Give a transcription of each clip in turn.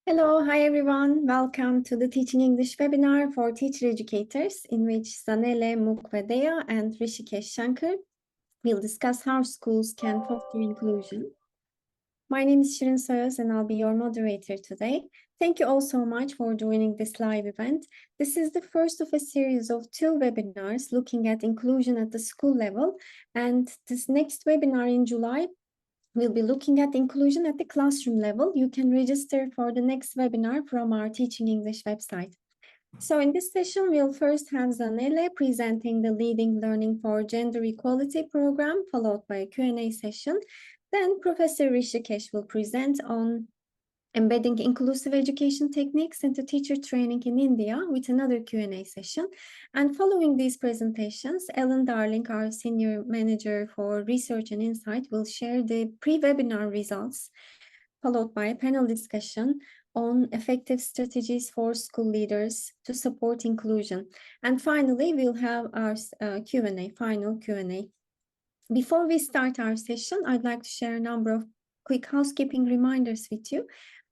Hello, hi everyone. Welcome to the Teaching English webinar for teacher educators, in which Zanele, Mukwedeya, and Rishikesh Shanker will discuss how schools can foster inclusion. My name is Shirin Soyos and I'll be your moderator today. Thank you all so much for joining this live event. This is the first of a series of 2 webinars looking at inclusion at the school level, and this next webinar in July we'll be looking at inclusion at the classroom level. You can register for the next webinar from our Teaching English website. So in this session, we'll first have Zanele presenting the Leading Learning for Gender Equality program, followed by a Q&A session. Then Professor Rishikesh will present on embedding inclusive education techniques into teacher training in India with another Q&A session. And following these presentations, Ellen Darling, our Senior Manager for Research and Insight, will share the pre-webinar results, followed by a panel discussion on effective strategies for school leaders to support inclusion. And finally, we'll have our final Q&A. Before we start our session, I'd like to share a number of quick housekeeping reminders with you.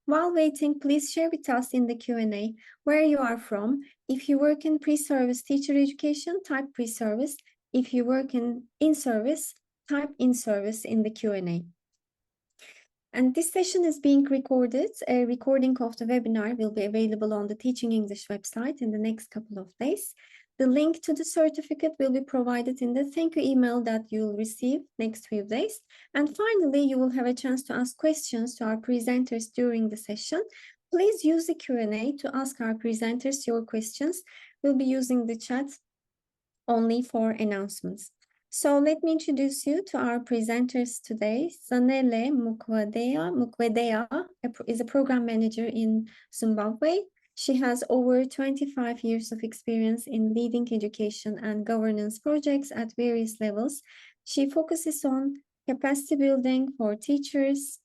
While waiting, please share with us in the Q&A where you are from. If you work in pre-service teacher education, type pre-service. If you work in service, type in-service in the Q&A. And this session is being recorded. A recording of the webinar will be available on the Teaching English website in the next couple of days. The link to the certificate will be provided in the thank you email that you'll receive next few days. And finally, you will have a chance to ask questions to our presenters during the session. Please use the Q&A to ask our presenters your questions. We'll be using the chat only for announcements. So let me introduce you to our presenters today. Zanele Mukwedeya is a program manager in Zimbabwe. She has over 25 years of experience in leading education and governance projects at various levels. She focuses on capacity building for teachers,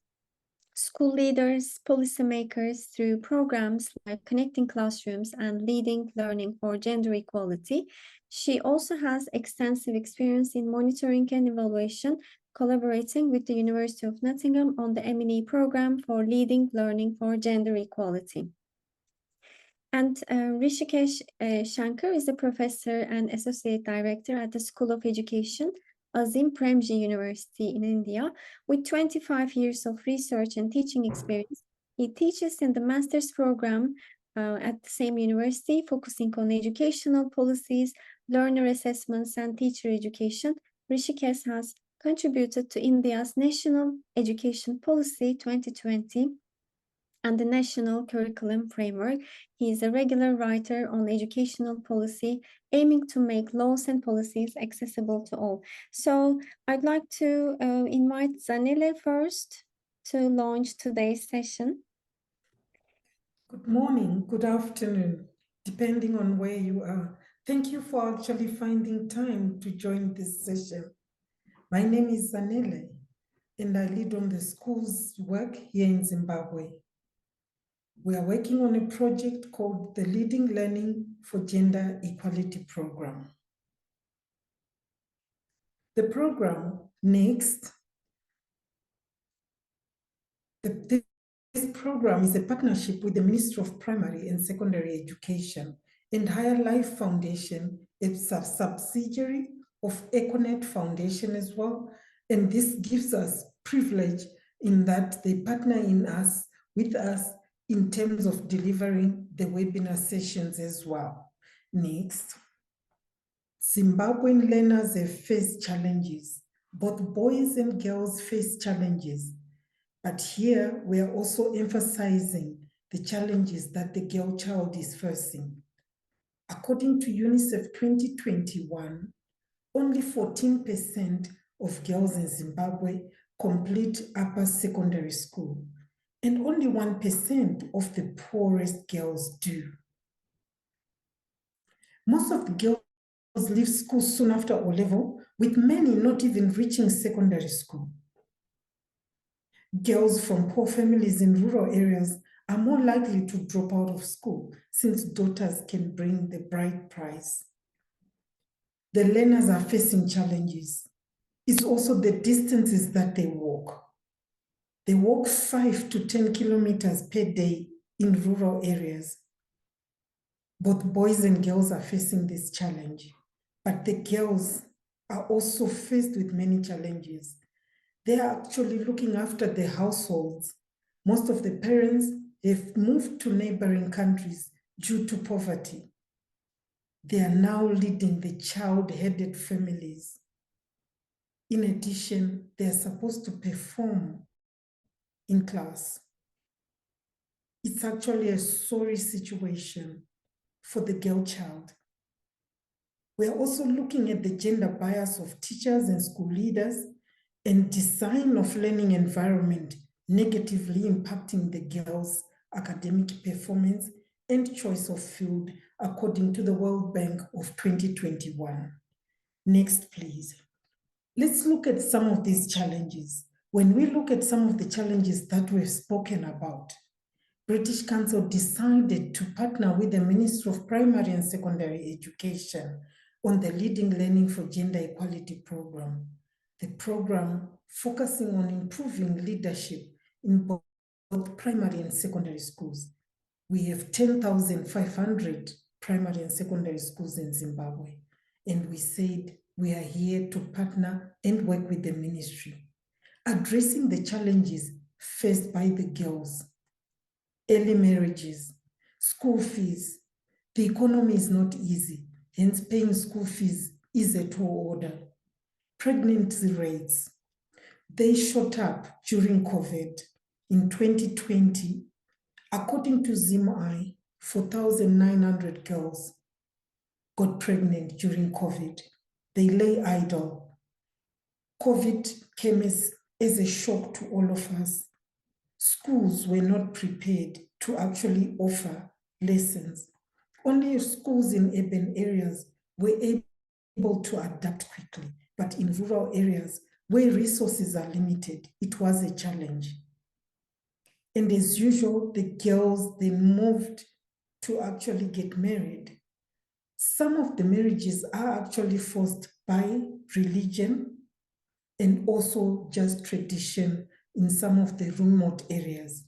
school leaders, policymakers through programs like Connecting Classrooms and Leading Learning for Gender Equality. She also has extensive experience in monitoring and evaluation, collaborating with the University of Nottingham on the M&E program for Leading Learning for Gender Equality. And Rishikesh Shanker is a professor and associate director at the School of Education, Azim Premji University in India, with 25 years of research and teaching experience. He teaches in the master's program at the same university, focusing on educational policies, learner assessments, and teacher education. Rishikesh has contributed to India's National Education Policy 2020 and the National Curriculum Framework. He is a regular writer on educational policy, aiming to make laws and policies accessible to all. So I'd like to invite Zanele first to launch today's session. Good morning, good afternoon, depending on where you are. Thank you for actually finding time to join this session. My name is Zanele, and I lead on the school's work here in Zimbabwe. We are working on a project called the Leading Learning for Gender Equality program. The program next, this program is a partnership with the Ministry of Primary and Secondary Education and Higher Life Foundation, a subsidiary of Econet Foundation as well. And this gives us privilege in that they partner with us in terms of delivering the webinar sessions as well. Next. Zimbabwean learners have faced challenges. Both boys and girls face challenges. But here we are also emphasizing the challenges that the girl child is facing. According to UNICEF 2021, only 14% of girls in Zimbabwe complete upper secondary school, and only 1% of the poorest girls do. Most of the girls leave school soon after O-level, with many not even reaching secondary school. Girls from poor families in rural areas are more likely to drop out of school since daughters can bring the bride price. The learners are facing challenges. It's also the distances that they walk. They walk 5 to 10 kilometers per day in rural areas. Both boys and girls are facing this challenge, but the girls are also faced with many challenges. They are actually looking after the households. Most of the parents have moved to neighboring countries due to poverty. They are now leading the child-headed families. In addition, they are supposed to perform in class. It's actually a sorry situation for the girl child. We are also looking at the gender bias of teachers and school leaders and design of learning environment negatively impacting the girls' academic performance and choice of field according to the World Bank of 2021. Next, please. Let's look at some of these challenges. When we look at some of the challenges that we've spoken about, British Council decided to partner with the Ministry of Primary and Secondary Education on the Leading Learning for Gender Equality program. The program focusing on improving leadership in both primary and secondary schools. We have 10,500 primary and secondary schools in Zimbabwe, and we said we are here to partner and work with the ministry, addressing the challenges faced by the girls. Early marriages, school fees. The economy is not easy, hence paying school fees is a tall order. Pregnancy rates, they shot up during COVID. In 2020, according to Zimbabwe, 4,900 girls got pregnant during COVID. They lay idle. COVID came as a shock to all of us. Schools were not prepared to actually offer lessons. Only schools in urban areas were able to adapt quickly, but in rural areas where resources are limited, it was a challenge. And as usual, the girls then moved to actually get married. Some of the marriages are actually forced by religion and also just tradition in some of the remote areas.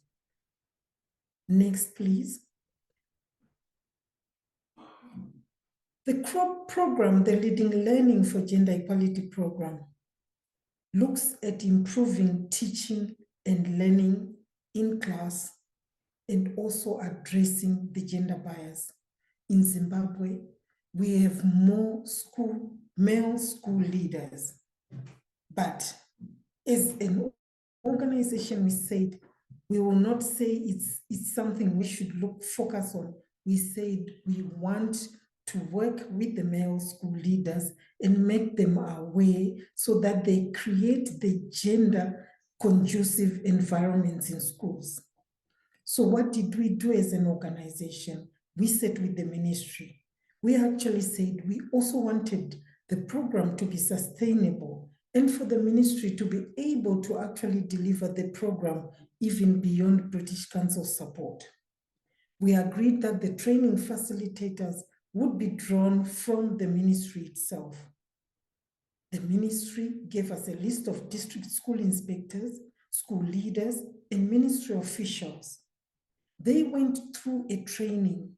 Next, please. The CROP program, the Leading Learning for Gender Equality program, looks at improving teaching and learning in class and also addressing the gender bias. In Zimbabwe, we have more male school leaders, but as an organization, we said we will not say it's something we should focus on. We said we want to work with the male school leaders and make them aware so that they create the gender conducive environments in schools. So what did we do as an organization? We sat with the ministry. We actually said we also wanted the program to be sustainable and for the ministry to be able to actually deliver the program even beyond British Council support. We agreed that the training facilitators would be drawn from the ministry itself. The ministry gave us a list of district school inspectors, school leaders, and ministry officials. They went through a training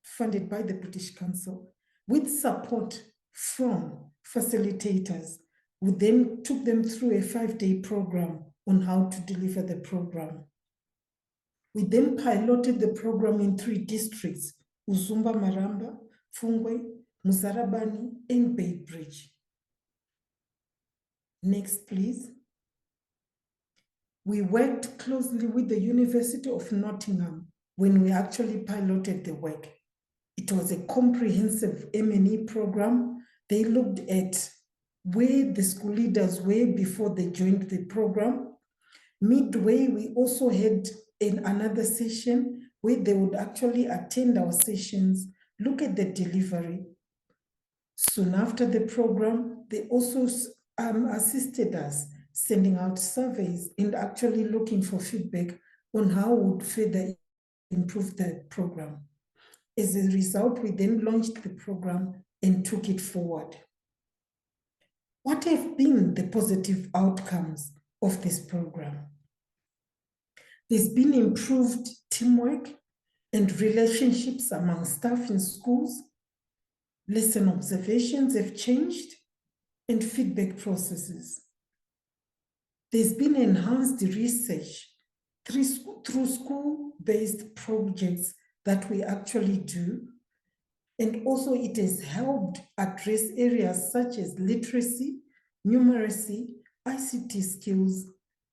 funded by the British Council with support from facilitators, who then took them through a 5-day program on how to deliver the program. We then piloted the program in 3 districts, Uzumba Maramba, Fungwe, Muzarabani, and Bay Bridge. Next, please. We worked closely with the University of Nottingham when we actually piloted the work. It was a comprehensive M&E program. They looked at where the school leaders were before they joined the program. Midway, we also had another session where they would actually attend our sessions, look at the delivery. Soon after the program, they also assisted us, sending out surveys and actually looking for feedback on how we would further improve the program. As a result, we then launched the program and took it forward. What have been the positive outcomes of this program? There's been improved teamwork and relationships among staff in schools. Lesson observations have changed and feedback processes. There's been enhanced research through school-based projects that we actually do. And also it has helped address areas such as literacy, numeracy, ICT skills,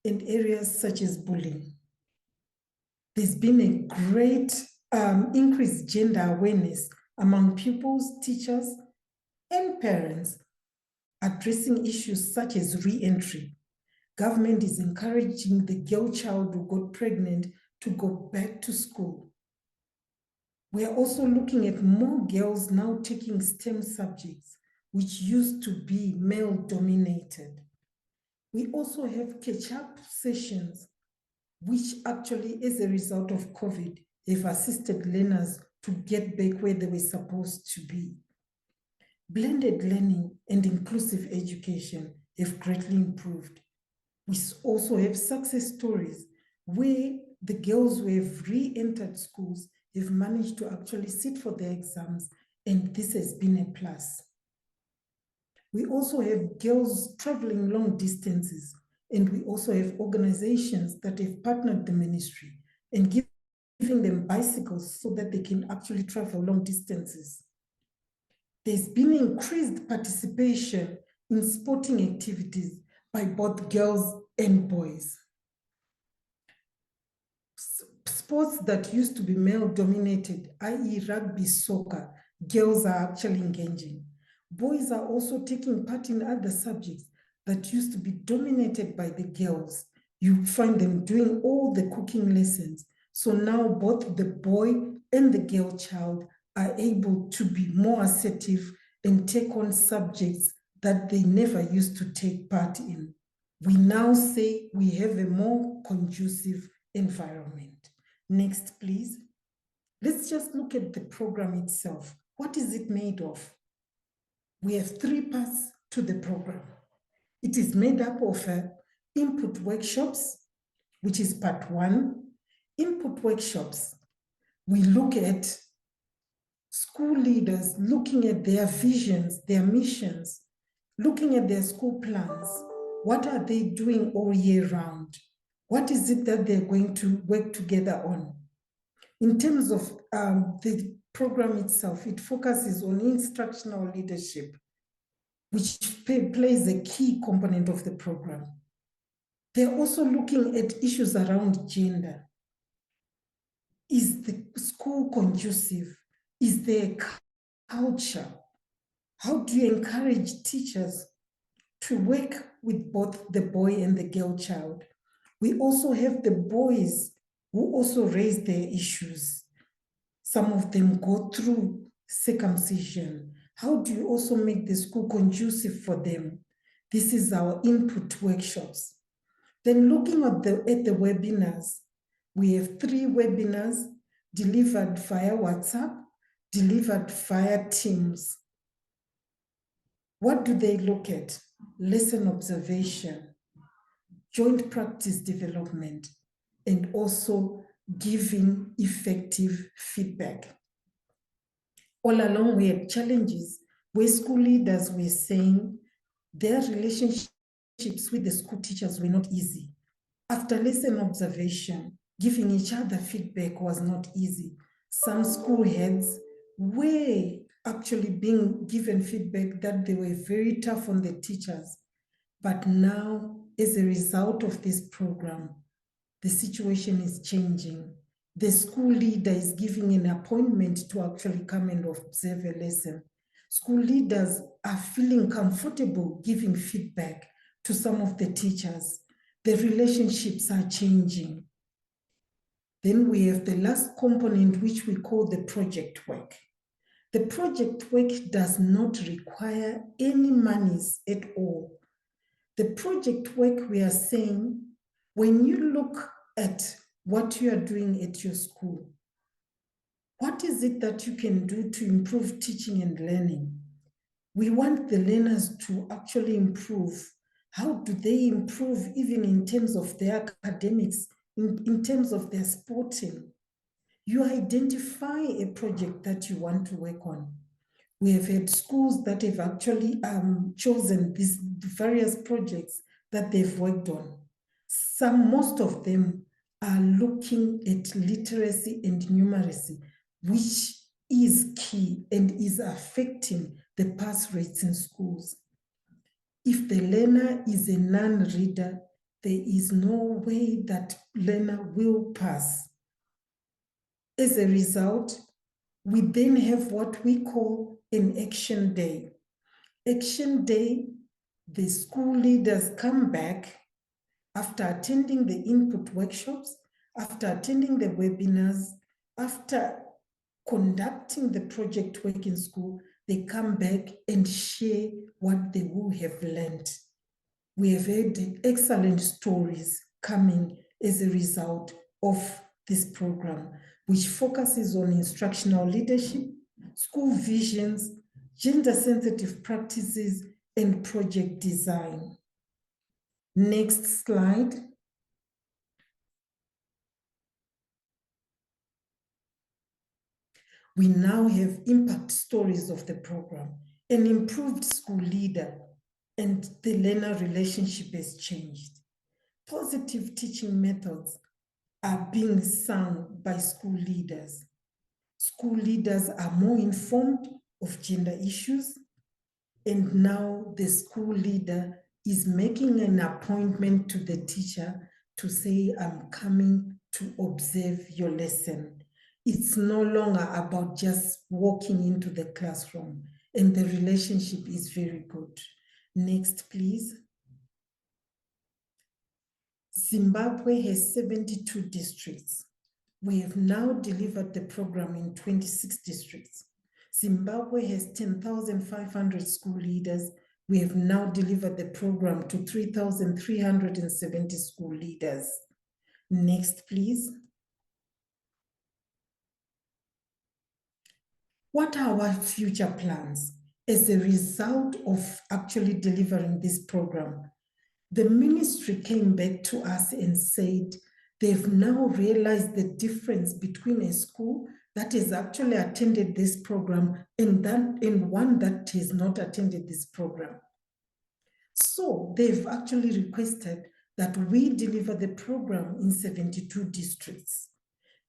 and areas such as bullying. There's been a great increased gender awareness among pupils, teachers, and parents, addressing issues such as re-entry. Government is encouraging the girl child who got pregnant to go back to school. We are also looking at more girls now taking STEM subjects, which used to be male-dominated. We also have catch-up sessions, which actually, as a result of COVID, have assisted learners to get back where they were supposed to be. Blended learning and inclusive education have greatly improved. We also have success stories where the girls who have re-entered schools have managed to actually sit for their exams, and this has been a plus. We also have girls traveling long distances, and we also have organizations that have partnered the ministry and giving them bicycles so that they can actually travel long distances. There's been increased participation in sporting activities by both girls and boys. Sports that used to be male-dominated, i.e. rugby, soccer, girls are actually engaging. Boys are also taking part in other subjects that used to be dominated by the girls. You find them doing all the cooking lessons. So now both the boy and the girl child are able to be more assertive and take on subjects that they never used to take part in. We now say we have a more conducive environment. Next, please. Let's just look at the program itself. What is it made of? We have 3 parts to the program. It is made up of input workshops, which is part 1. Input workshops, we look at school leaders looking at their visions, their missions, looking at their school plans. What are they doing all year round? What is it that they're going to work together on? In terms of the program itself, it focuses on instructional leadership, which plays a key component of the program. They're also looking at issues around gender. Is the school conducive? Is there a culture? How do you encourage teachers to work with both the boy and the girl child? We also have the boys who also raise their issues. Some of them go through circumcision. How do you also make the school conducive for them? This is our input workshops. Then looking at the webinars, we have 3 webinars delivered via WhatsApp, delivered via Teams. What do they look at? Lesson observation, joint practice development, and also giving effective feedback. All along, we had challenges where school leaders were saying their relationships with the school teachers were not easy. After lesson observation, giving each other feedback was not easy. Some school heads were actually being given feedback that they were very tough on the teachers. But now, as a result of this program, the situation is changing. The school leader is giving an appointment to actually come and observe a lesson. School leaders are feeling comfortable giving feedback to some of the teachers. The relationships are changing. Then we have the last component, which we call the project work. The project work does not require any monies at all. The project work, we are saying, when you look at what you are doing at your school, what is it that you can do to improve teaching and learning? We want the learners to actually improve. How do they improve even in terms of their academics in terms of their sporting. You identify a project that you want to work on. We have had schools that have actually chosen these various projects that they've worked on. Most of them are looking at literacy and numeracy, which is key and is affecting the pass rates in schools. If the learner is a non-reader, there is no way that learner will pass. As a result, we then have what we call an action day. Action day, the school leaders come back after attending the input workshops, after attending the webinars, after conducting the project work in school, they come back and share what they will have learned. We have had excellent stories coming as a result of this program, which focuses on instructional leadership, school visions, gender-sensitive practices, and project design. Next slide. We now have impact stories of the program, an improved school leader, and the learner relationship has changed. Positive teaching methods are being sung by school leaders. School leaders are more informed of gender issues, and now the school leader is making an appointment to the teacher to say, I'm coming to observe your lesson. It's no longer about just walking into the classroom, and the relationship is very good. Next, please. Zimbabwe has 72 districts. We have now delivered the program in 26 districts. Zimbabwe has 10,500 school leaders. We have now delivered the program to 3,370 school leaders. Next, please. What are our future plans as a result of actually delivering this program? The ministry came back to us and said they've now realized the difference between a school that has actually attended this program and one that has not attended this program. So they've actually requested that we deliver the program in 72 districts.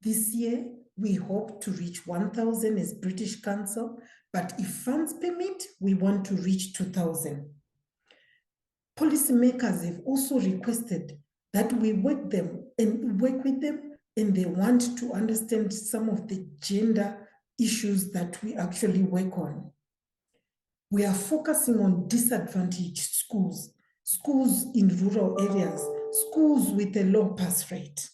This year, we hope to reach 1,000 as British Council, but if funds permit, we want to reach 2,000. Policymakers have also requested that we work with them, and they want to understand some of the gender issues that we actually work on. We are focusing on disadvantaged schools, schools in rural areas, schools with a low pass rate.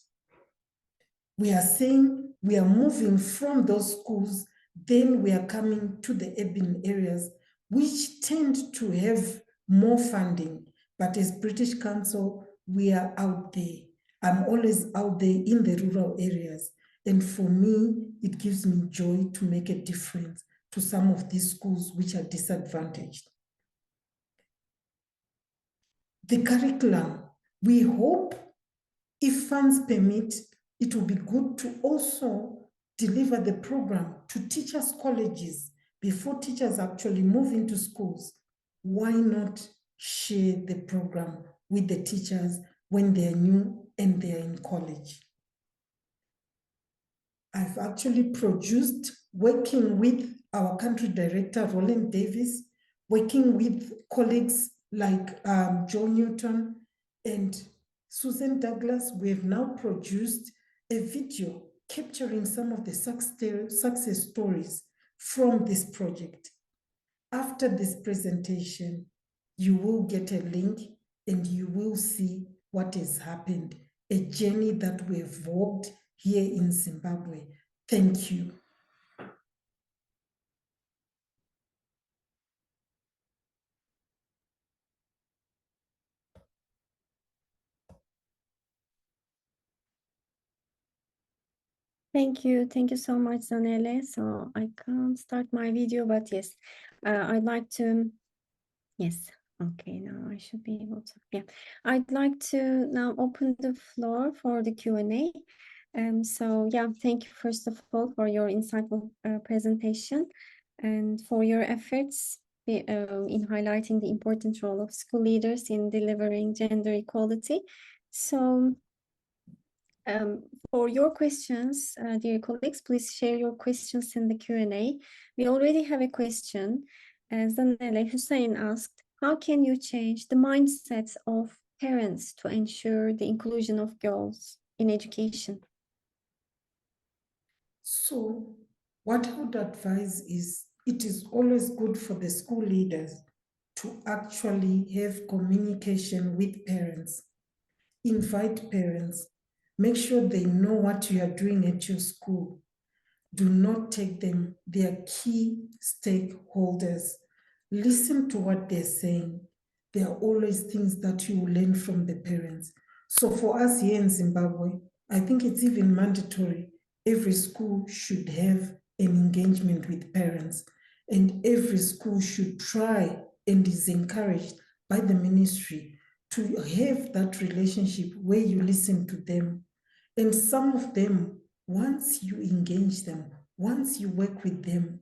We are saying we are moving from those schools, then we are coming to the urban areas, which tend to have more funding. But as British Council, we are out there. I'm always out there in the rural areas. And for me, it gives me joy to make a difference to some of these schools which are disadvantaged. The curriculum, we hope, if funds permit, it will be good to also deliver the program to teachers' colleges before teachers actually move into schools. Why not share the program with the teachers when they're new and they're in college? I've actually produced, working with our country director, Roland Davis, working with colleagues like Joe Newton and Susan Douglas, we have now produced a video capturing some of the success stories from this project. After this presentation, you will get a link and you will see what has happened, a journey that we have walked here in Zimbabwe. Thank you. Thank you so much, Zanele. So I can't start my video, but yes, I'd like to, yes, Okay, now I should be able to. Yeah, I'd like to now open the floor for the Q&A. So yeah, thank you first of all for your insightful presentation and for your efforts in highlighting the important role of school leaders in delivering gender equality. So for your questions, dear colleagues, please share your questions in the Q&A. We already have a question. Zanele Hussein asked, how can you change the mindsets of parents to ensure the inclusion of girls in education? So what I would advise is it is always good for the school leaders to actually have communication with parents. Invite parents. Make sure they know what you are doing at your school. Do not take them. They are key stakeholders. Listen to what they're saying. There are always things that you will learn from the parents. So for us here in Zimbabwe, I think it's even mandatory. Every school should have an engagement with parents, and every school should try and is encouraged by the ministry to have that relationship where you listen to them. And some of them, once you engage them, once you work with them,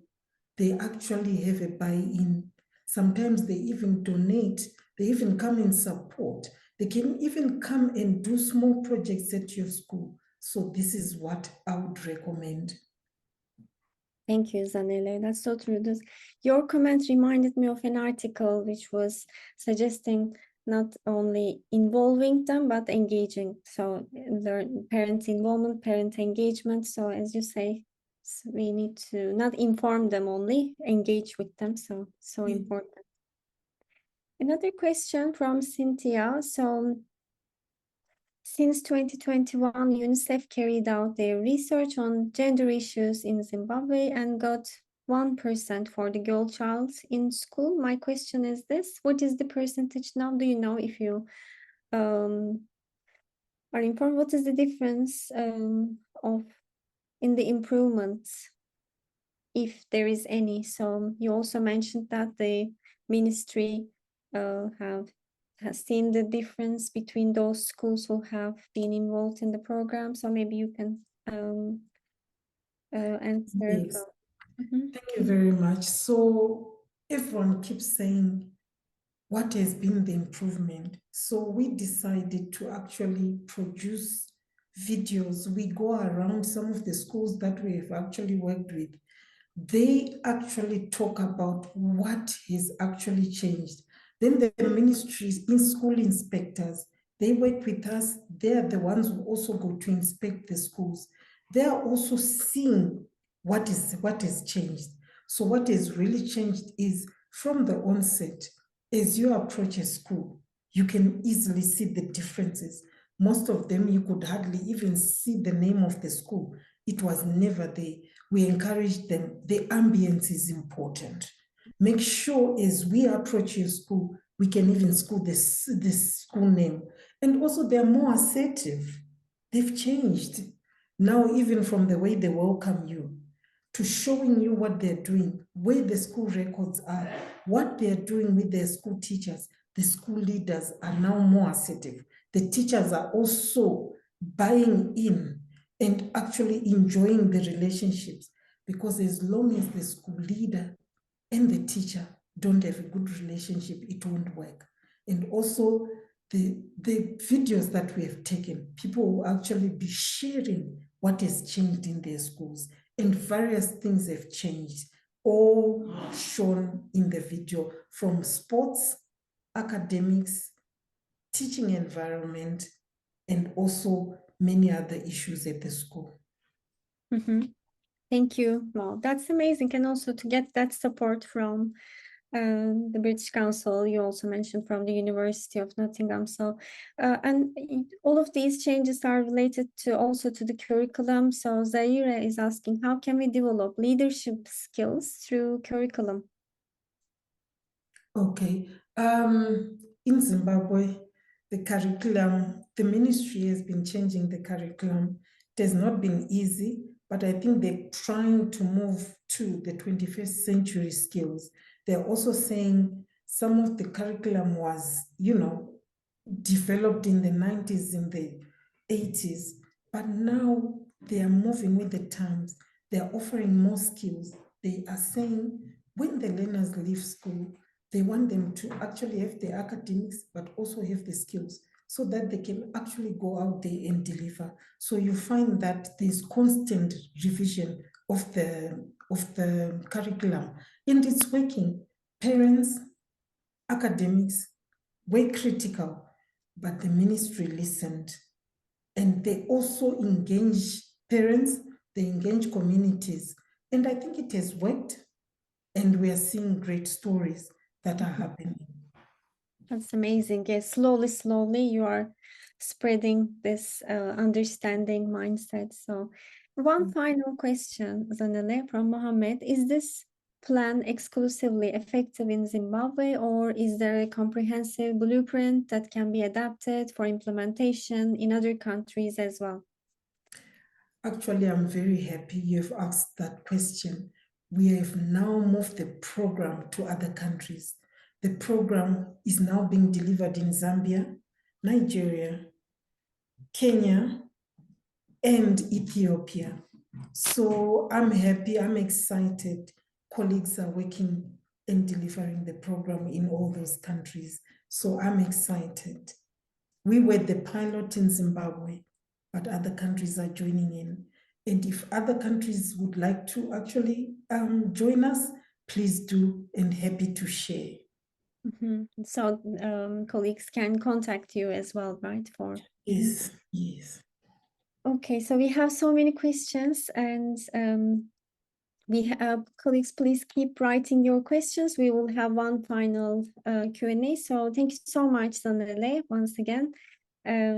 they actually have a buy-in. Sometimes they even donate, they even come and support. They can even come and do small projects at your school. So this is what I would recommend. Thank you, Zanele. That's so true. Your comment reminded me of an article which was suggesting not only involving them, but engaging. So parent involvement, parent engagement. So as you say, we need to not inform them only, engage with them. So important. Another question from Cynthia. So since 2021, UNICEF carried out their research on gender issues in Zimbabwe and got 1% for the girl child in school. My question is this: what is the percentage now? Do you know, if you are informed, what is the difference of in the improvements, if there is any? So you also mentioned that the ministry has seen the difference between those schools who have been involved in the program. So maybe you can answer. Yes. Thank you very much. So everyone keeps saying, what has been the improvement? So we decided to actually produce videos. We go around some of the schools that we have actually worked with. They actually talk about what has actually changed. Then the ministries, in school inspectors, they work with us. They are the ones who also go to inspect the schools. They are also seeing what has changed. So what has really changed is from the onset, as you approach a school, you can easily see the differences. Most of them, you could hardly even see the name of the school. It was never there. We encourage them. The ambience is important. Make sure as we approach your school, we can even school the school name. And also they're more assertive. They've changed. Now, even from the way they welcome you, to showing you what they're doing, where the school records are, what they're doing with their school teachers. The school leaders are now more assertive. The teachers are also buying in and actually enjoying the relationships, because as long as the school leader and the teacher don't have a good relationship, it won't work. And also the videos that we have taken, people will actually be sharing what has changed in their schools, and various things have changed, all shown in the video, from sports, academics, teaching environment, and also many other issues at the school. Thank you. Wow, that's amazing. And also to get that support from the British Council, you also mentioned from the University of Nottingham. So, and all of these changes are related also to the curriculum. So Zaire is asking, how can we develop leadership skills through curriculum? Okay. In Zimbabwe, the curriculum, the ministry has been changing the curriculum. It has not been easy, but I think they're trying to move to the 21st century skills. They're also saying some of the curriculum was, developed in the 90s, in the 80s, but now they are moving with the times. They are offering more skills. They are saying when the learners leave school, they want them to actually have the academics, but also have the skills so that they can actually go out there and deliver. So you find that there's constant revision of the curriculum, and it's working. Parents, academics were critical, but the ministry listened. And they also engage parents, they engage communities. And I think it has worked. And we are seeing great stories that are happening. That's amazing. Yes, slowly you are spreading this understanding mindset. So one final question, Zanele, from Mohammed. Is this plan exclusively effective in Zimbabwe, or is there a comprehensive blueprint that can be adapted for implementation in other countries as well? Actually, I'm very happy you've asked that question. We have now moved the program to other countries. The program is now being delivered in Zambia, Nigeria, Kenya, and Ethiopia. So I'm happy, I'm excited. Colleagues are working and delivering the program in all those countries. So I'm excited. We were the pilot in Zimbabwe, but other countries are joining in. And if other countries would like to actually join us, please do, and happy to share. So colleagues can contact you as well, right? Yes, yes. Okay, so we have so many questions, and we have colleagues, please keep writing your questions. We will have one final Q&A. So thank you so much, Zanele, once again.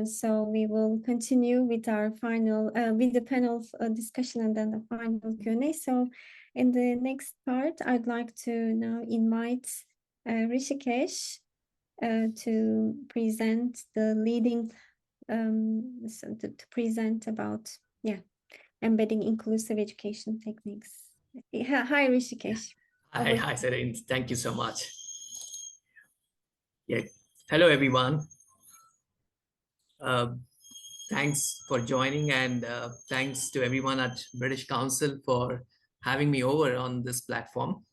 So we will continue with our final, with the panel discussion and then the final Q&A. So in the next part, I'd like to now invite Rishikesh to present the leading, to present about, embedding inclusive education techniques. Hi, Rishikesh. Hi, Serene. Thank you so much. Yeah. Hello, everyone. Thanks for joining, and thanks to everyone at British Council for having me over on this platform.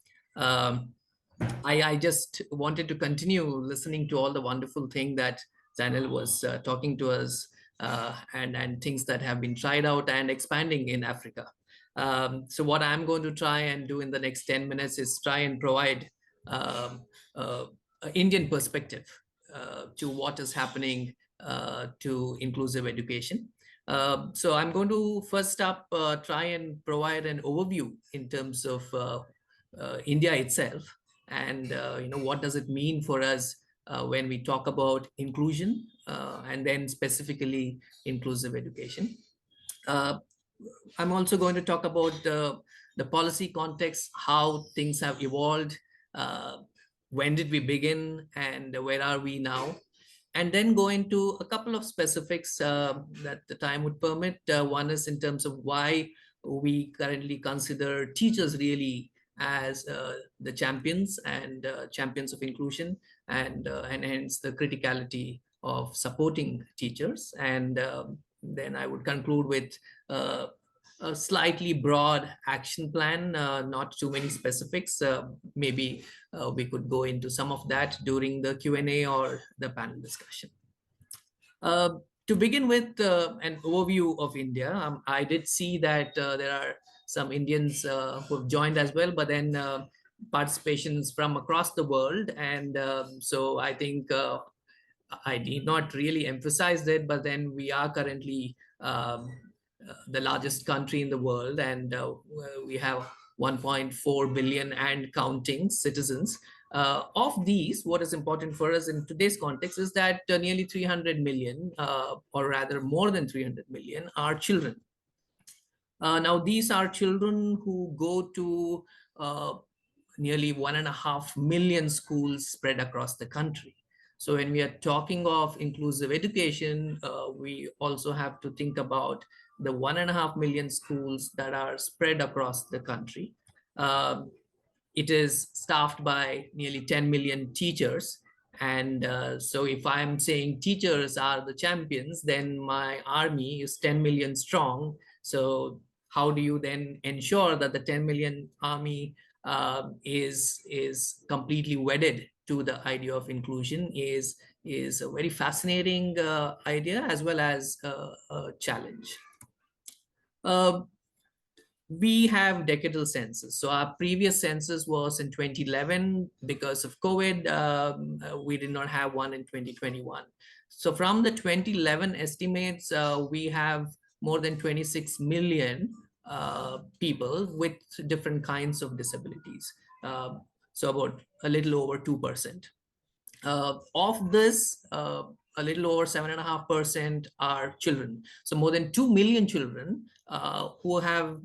I just wanted to continue listening to all the wonderful thing that Zanele was talking to us, and things that have been tried out and expanding in Africa. So what I'm going to try and do in the next 10 minutes is try and provide an Indian perspective to what is happening to inclusive education. So I'm going to first up try and provide an overview in terms of India itself, and what does it mean for us when we talk about inclusion, and then specifically inclusive education. I'm also going to talk about the policy context, how things have evolved, when did we begin, and where are we now, and then go into a couple of specifics that the time would permit. One is in terms of why we currently consider teachers really as the champions and champions of inclusion, and hence the criticality of supporting teachers. And then I would conclude with a slightly broad action plan, not too many specifics. Maybe we could go into some of that during the Q&A or the panel discussion. To begin with an overview of India, I did see that there are some Indians who have joined as well, but then participations from across the world. And so I think I need not really emphasize that, but then we are currently the largest country in the world, and we have 1.4 billion and counting citizens. Of these, what is important for us in today's context is that nearly 300 million, or rather more than 300 million, are children. Now, these are children who go to nearly 1.5 million schools spread across the country. So when we are talking of inclusive education, we also have to think about the 1.5 million schools that are spread across the country. it is staffed by nearly 10 million teachers. And so if I'm saying teachers are the champions, then my army is 10 million strong. So how do you then ensure that the 10 million army is completely wedded to the idea of inclusion is a very fascinating idea as well as a challenge. Uh, we have decadal census. So our previous census was in 2011. Because of COVID, we did not have one in 2021. So from the 2011 estimates, we have more than 26 million people with different kinds of disabilities. So about a little over 2%. Of this, a little over 7.5% are children. So more than 2 million children who have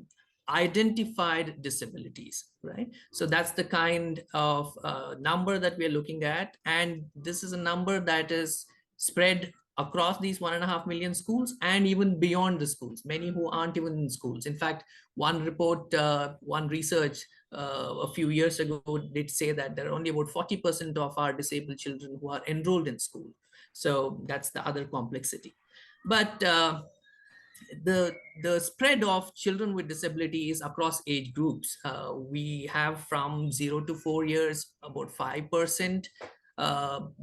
identified disabilities, right? So that's the kind of number that we're looking at. And this is a number that is spread across these 1.5 million schools and even beyond the schools, many who aren't even in schools. In fact, one report, one research a few years ago did say that there are only about 40% of our disabled children who are enrolled in school. So that's the other complexity. But the spread of children with disability is across age groups. We have from 0 to 4 years about 5%,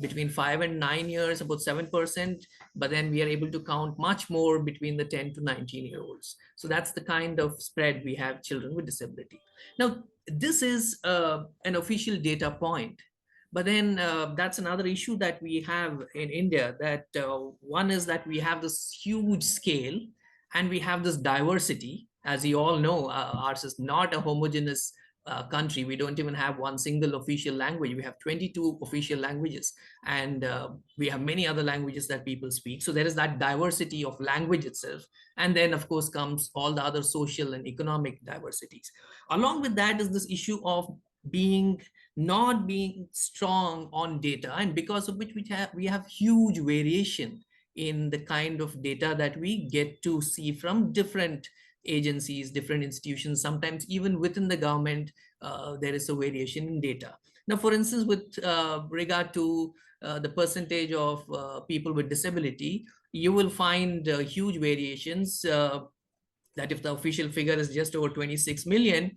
between 5 and 9 years about 7%, but then we are able to count much more between the 10 to 19-year-olds. So that's the kind of spread we have children with disability. Now, this is an official data point. But then that's another issue that we have in India, that one is that we have this huge scale and we have this diversity. As you all know, ours is not a homogeneous country. We don't even have one single official language. We have 22 official languages, and we have many other languages that people speak. So there is that diversity of language itself. And then, of course, comes all the other social and economic diversities. Along with that is this issue of not being strong on data, and because of which we have huge variation in the kind of data that we get to see from different agencies, different institutions. Sometimes even within the government, there is a variation in data. Now, for instance, with regard to the percentage of people with disability, you will find huge variations, that if the official figure is just over 26 million,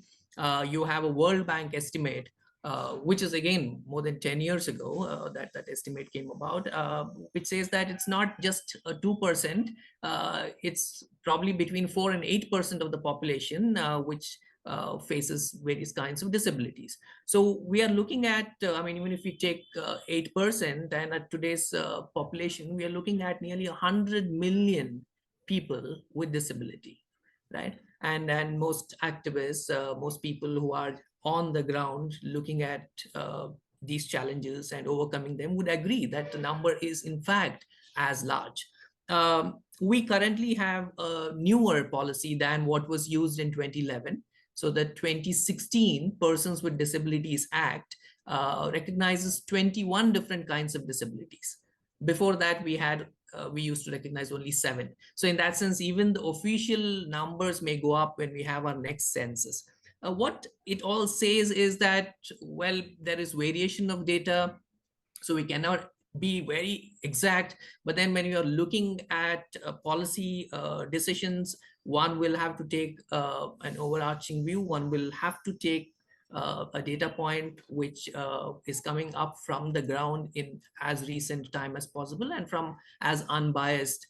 you have a World Bank estimate, which is again more than 10 years ago that estimate came about, which says that it's not just 2%, it's probably between 4 and 8% of the population which faces various kinds of disabilities. So we are looking at, I mean, even if we take 8%, and at today's population, we are looking at nearly 100 million people with disability, right? And most activists, most people who are on the ground looking at these challenges and overcoming them would agree that the number is in fact as large. We currently have a newer policy than what was used in 2011. So the 2016 Persons with Disabilities Act recognizes 21 different kinds of disabilities. Before that, we used to recognize only 7. So in that sense, even the official numbers may go up when we have our next census. What it all says is that, well, there is variation of data, so we cannot be very exact. But then when you are looking at policy decisions, one will have to take an overarching view. One will have to take a data point which is coming up from the ground in as recent time as possible and from as unbiased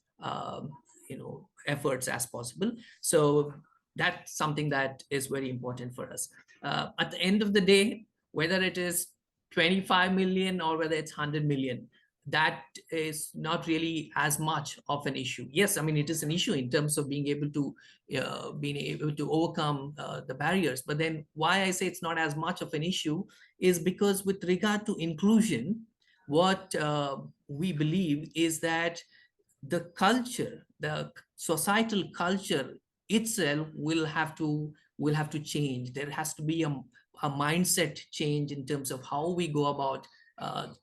efforts as possible. So that's something that is very important for us. At the end of the day, whether it is 25 million or whether it's 100 million, that is not really as much of an issue. Yes, I mean, it is an issue in terms of being able to overcome the barriers. But then why I say it's not as much of an issue is because with regard to inclusion, what we believe is that the culture, the societal culture itself will have to change. There has to be a mindset change in terms of how we go about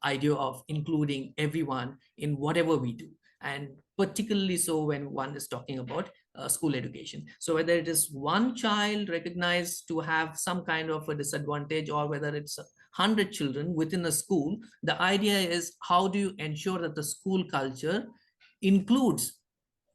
idea of including everyone in whatever we do. And particularly so when one is talking about school education. So whether it is one child recognized to have some kind of a disadvantage, or whether it's 100 children within a school, the idea is how do you ensure that the school culture includes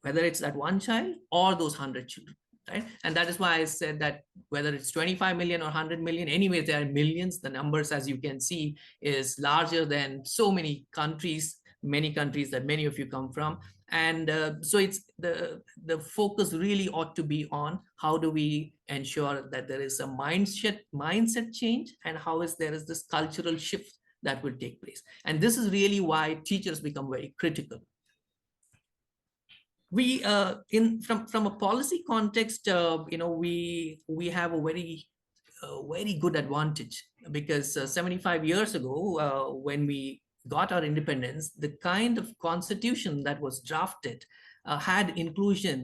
whether it's that one child or those 100 children, right? And that is why I said that whether it's 25 million or 100 million, anyway, there are millions. The numbers, as you can see, is larger than so many countries that many of you come from. And so it's the focus really ought to be on how do we ensure that there is a mindset change, and how is there is this cultural shift that will take place. And this is really why teachers become very critical. We in from a policy context, we have a very good advantage, because 75 years ago, when we got our independence, the kind of constitution that was drafted had inclusion,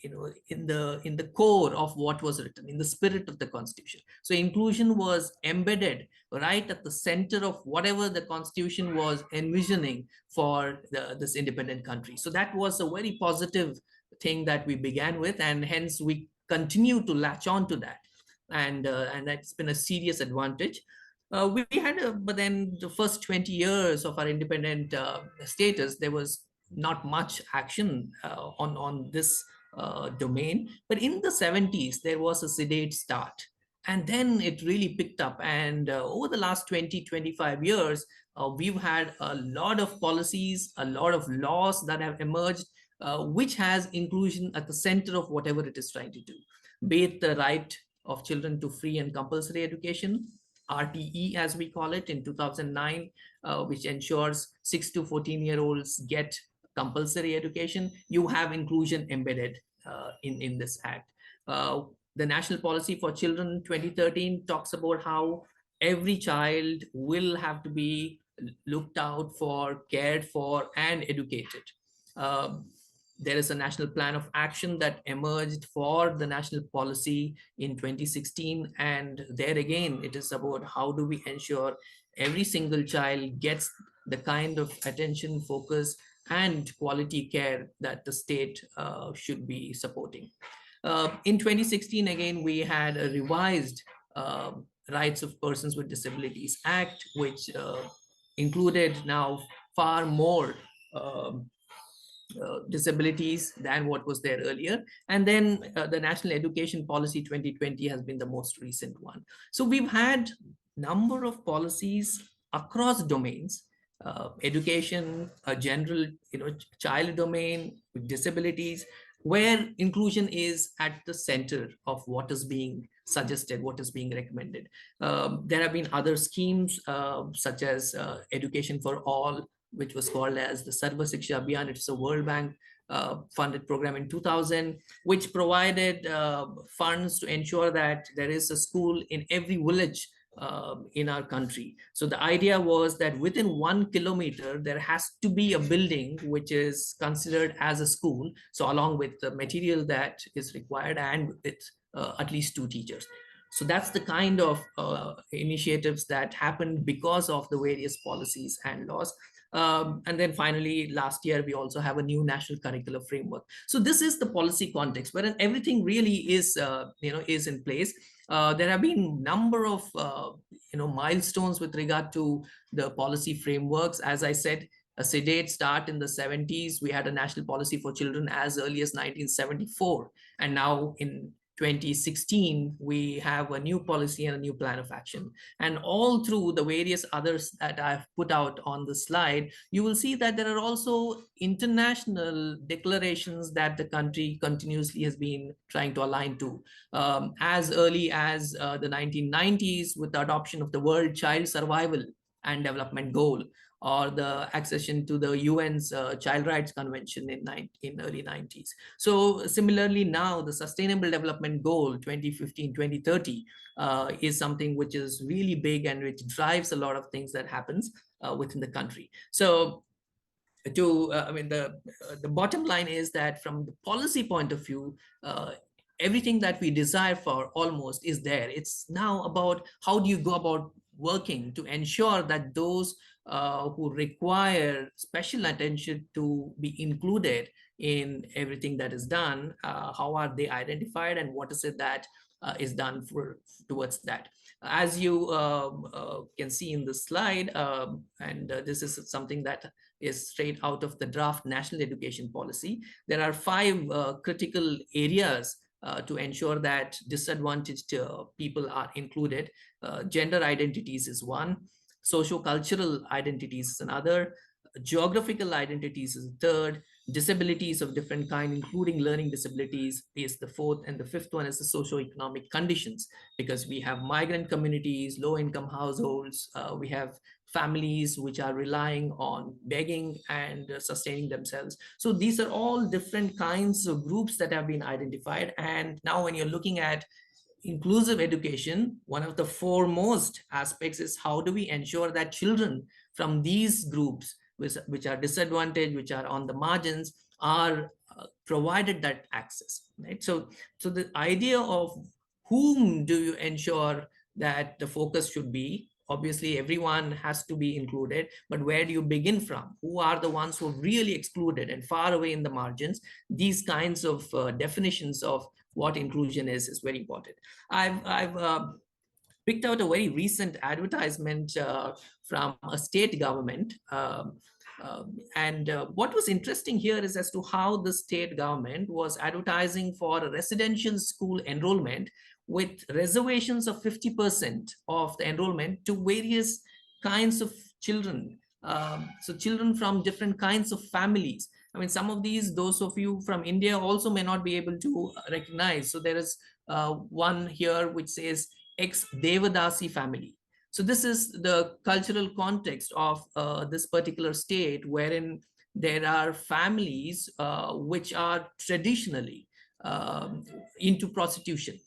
in the core of what was written, in the spirit of the constitution. So inclusion was embedded right at the center of whatever the constitution was envisioning for this independent country. So that was a very positive thing that we began with, and hence we continue to latch on to that. And that's been a serious advantage. We had, but then the first 20 years of our independent status, there was not much action on this domain. But in the 70s, there was a sedate start. And then it really picked up. And over the last 20-25 years, we've had a lot of policies, a lot of laws that have emerged, which has inclusion at the center of whatever it is trying to do, be it the right of children to free and compulsory education, RTE as we call it, in 2009, which ensures 6 to 14-year-olds get compulsory education. You have inclusion embedded in this act. The National Policy for Children 2013 talks about how every child will have to be looked out for, cared for, and educated. There is a national plan of action that emerged for the national policy in 2016. And there again, it is about how do we ensure every single child gets the kind of attention, focus, and quality care that the state should be supporting. In 2016, again, we had a revised Rights of Persons with Disabilities Act, which included now far more disabilities than what was there earlier. And then the National Education Policy 2020 has been the most recent one. So we've had number of policies across domains, education, a general child domain, disabilities, where inclusion is at the center of what is being suggested, what is being recommended. There have been other schemes such as Education for All, which was called as the Sarva Shiksha Abhiyan. It's a World Bank funded program in 2000, which provided funds to ensure that there is a school in every village in our country. So the idea was that within 1 kilometer, there has to be a building which is considered as a school. So along with the material that is required, and with at least 2 teachers. So that's the kind of initiatives that happened because of the various policies and laws. And then finally, last year, we also have a new national curriculum framework. So this is the policy context, wherein everything really is, is in place. There have been number of, milestones with regard to the policy frameworks. As I said, a sedate start in the 70s. We had a national policy for children as early as 1974. And now in 2016, we have a new policy and a new plan of action. And all through the various others that I've put out on the slide, you will see that there are also international declarations that the country continuously has been trying to align to. As early as the 1990s, with the adoption of the World Child Survival and Development Goal, or the accession to the UN's Child Rights Convention in early 90s. So similarly now, the Sustainable Development Goal 2015-2030 is something which is really big and which drives a lot of things that happens within the country. So the bottom line is that from the policy point of view, everything that we desire for almost is there. It's now about how do you go about working to ensure that those who require special attention to be included in everything that is done. How are they identified, and what is it that is done towards that? As you can see in the slide, and this is something that is straight out of the draft National Education Policy, there are 5 critical areas to ensure that disadvantaged people are included. Gender identities is one, socio-cultural identities is another, geographical identities is the third, disabilities of different kind, including learning disabilities, is the fourth, and the fifth one is the socio-economic conditions, because we have migrant communities, low-income households, we have families which are relying on begging and sustaining themselves. So these are all different kinds of groups that have been identified. And now when you're looking at inclusive education, one of the foremost aspects is how do we ensure that children from these groups, which are disadvantaged, which are on the margins, are provided that access, right? So the idea of whom do you ensure that the focus should be, obviously everyone has to be included, but where do you begin from? Who are the ones who are really excluded and far away in the margins? These kinds of definitions of what inclusion is very important. I've picked out a very recent advertisement from a state government. What was interesting here is as to how the state government was advertising for a residential school enrollment with reservations of 50% of the enrollment to various kinds of children. So children from different kinds of families. I mean, some of these, those of you from India also may not be able to recognize. So there is one here which says ex-Devadasi family. So this is the cultural context of this particular state, wherein there are families which are traditionally into prostitution.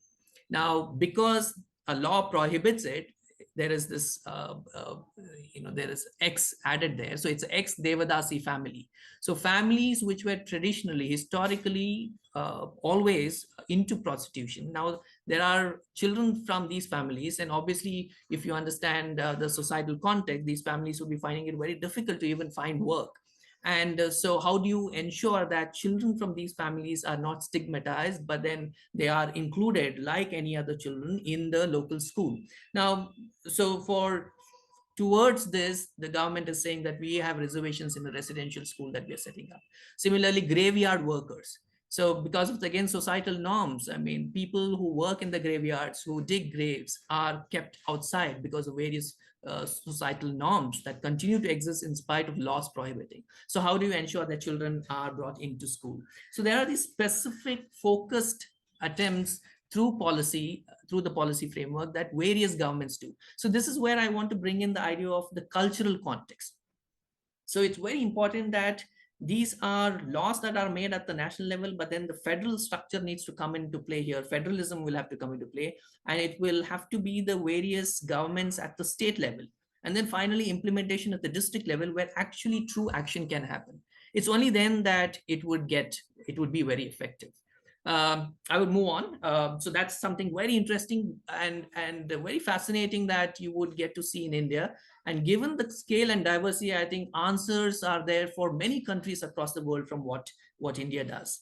Now, because a law prohibits it, there is this, there is X added there. So it's ex Devadasi family. So families which were traditionally, historically, always into prostitution. Now, there are children from these families. And obviously, if you understand the societal context, these families will be finding it very difficult to even find work. And so how do you ensure that children from these families are not stigmatized, but then they are included like any other children in the local school? Now, so towards this, the government is saying that we have reservations in the residential school that we are setting up. Similarly, graveyard workers. So because of, again, societal norms, I mean, people who work in the graveyards, who dig graves, are kept outside because of various societal norms that continue to exist in spite of laws prohibiting. So how do you ensure that children are brought into school? So there are these specific focused attempts through policy, through the policy framework that various governments do. So this is where I want to bring in the idea of the cultural context. So it's very important that these are laws that are made at the national level, but then the federal structure needs to come into play here. Federalism will have to come into play, and it will have to be the various governments at the state level. And then finally, implementation at the district level, where actually true action can happen. It's only then that it would be very effective. I would move on. So that's something very interesting and very fascinating that you would get to see in India. And given the scale and diversity, I think answers are there for many countries across the world from what India does.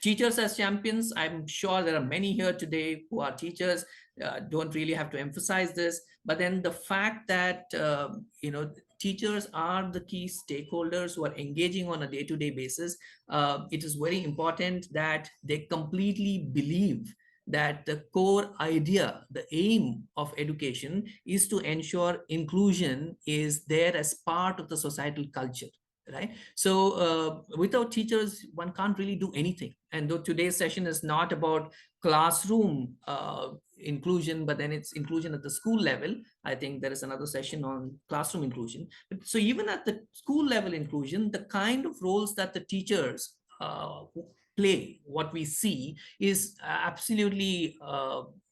Teachers as champions, I'm sure there are many here today who are teachers, don't really have to emphasize this, but then the fact that, teachers are the key stakeholders who are engaging on a day-to-day basis, it is very important that they completely believe that the core idea, the aim of education is to ensure inclusion is there as part of the societal culture. Right. So without teachers, one can't really do anything. And though today's session is not about classroom inclusion, but then it's inclusion at the school level, I think there is another session on classroom inclusion. But so even at the school level inclusion, the kind of roles that the teachers play, what we see is absolutely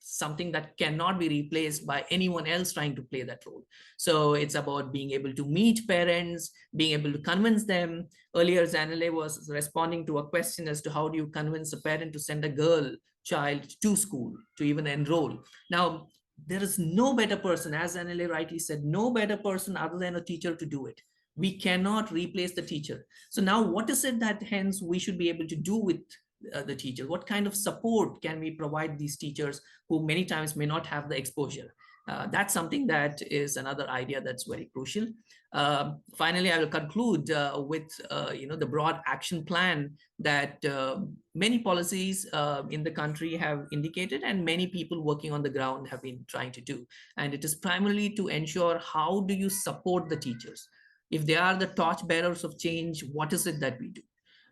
something that cannot be replaced by anyone else trying to play that role. So it's about being able to meet parents, being able to convince them. Earlier, Zanele was responding to a question as to how do you convince a parent to send a girl child to school, to even enroll. Now, there is no better person, as Zanele rightly said, no better person other than a teacher to do it. We cannot replace the teacher. So now what is it that hence we should be able to do with the teacher? What kind of support can we provide these teachers who many times may not have the exposure? That's something that is another idea that's very crucial. Finally, I will conclude with the broad action plan that many policies in the country have indicated, and many people working on the ground have been trying to do. And it is primarily to ensure how do you support the teachers. If they are the torch bearers of change, what is it that we do?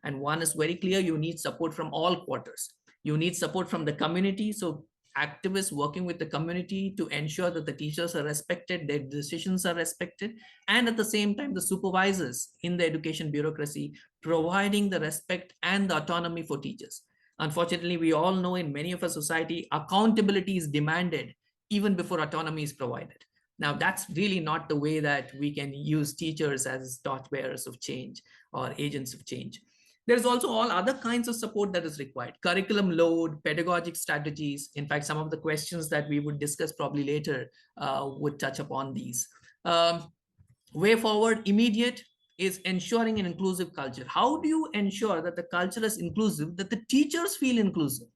And one is very clear: you need support from all quarters. You need support from the community. So activists working with the community to ensure that the teachers are respected, their decisions are respected, and at the same time, the supervisors in the education bureaucracy providing the respect and the autonomy for teachers. Unfortunately, we all know in many of our society, accountability is demanded even before autonomy is provided. Now, that's really not the way that we can use teachers as torchbearers of change or agents of change. There's also all other kinds of support that is required: curriculum load, pedagogic strategies. In fact, some of the questions that we would discuss probably later would touch upon these. Way forward, immediate, is ensuring an inclusive culture. How do you ensure that the culture is inclusive, that the teachers feel inclusive?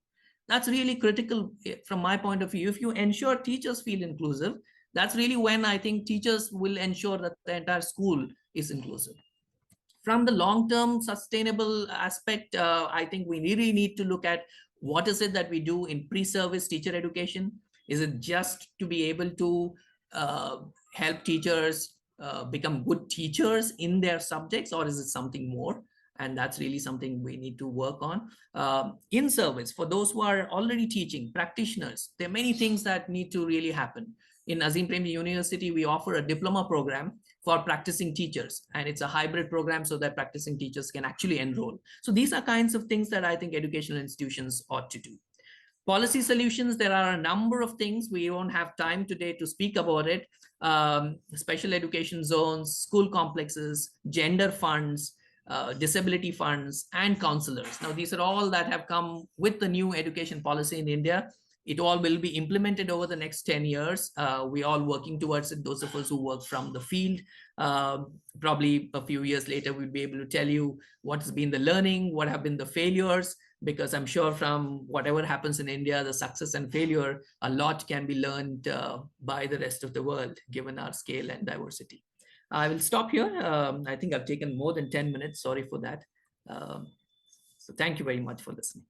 That's really critical from my point of view. If you ensure teachers feel inclusive, that's really when I think teachers will ensure that the entire school is inclusive. From the long-term sustainable aspect, I think we really need to look at what is it that we do in pre-service teacher education. Is it just to be able to help teachers become good teachers in their subjects, or is it something more? And that's really something we need to work on. In service, for those who are already teaching, practitioners, there are many things that need to really happen. In Azim Premji University, we offer a diploma program for practicing teachers, and it's a hybrid program so that practicing teachers can actually enroll. So these are kinds of things that I think educational institutions ought to do. Policy solutions, there are a number of things. We won't have time today to speak about it. Special education zones, school complexes, gender funds, disability funds, and counselors. Now, these are all that have come with the new education policy in India. It all will be implemented over the next 10 years. We all working towards it, those of us who work from the field. Probably a few years later, we'll be able to tell you what has been the learning, what have been the failures, because I'm sure from whatever happens in India, the success and failure, a lot can be learned by the rest of the world, given our scale and diversity. I will stop here. I think I've taken more than 10 minutes. Sorry for that. So thank you very much for listening.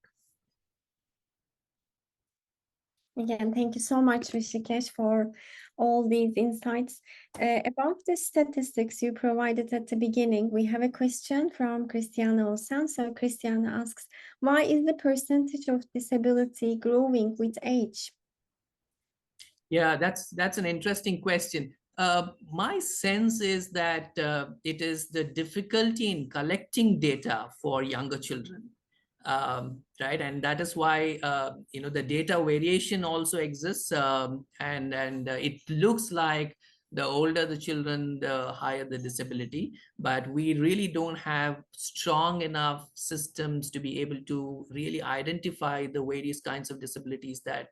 Again, thank you so much, Rishikesh, for all these insights. About the statistics you provided at the beginning, we have a question from Christiana Osan. So Christiana asks, why is the percentage of disability growing with age? Yeah, that's an interesting question. My sense is that it is the difficulty in collecting data for younger children. Right, and that is why the data variation also exists, and it looks like the older the children, the higher the disability, but we really don't have strong enough systems to be able to really identify the various kinds of disabilities that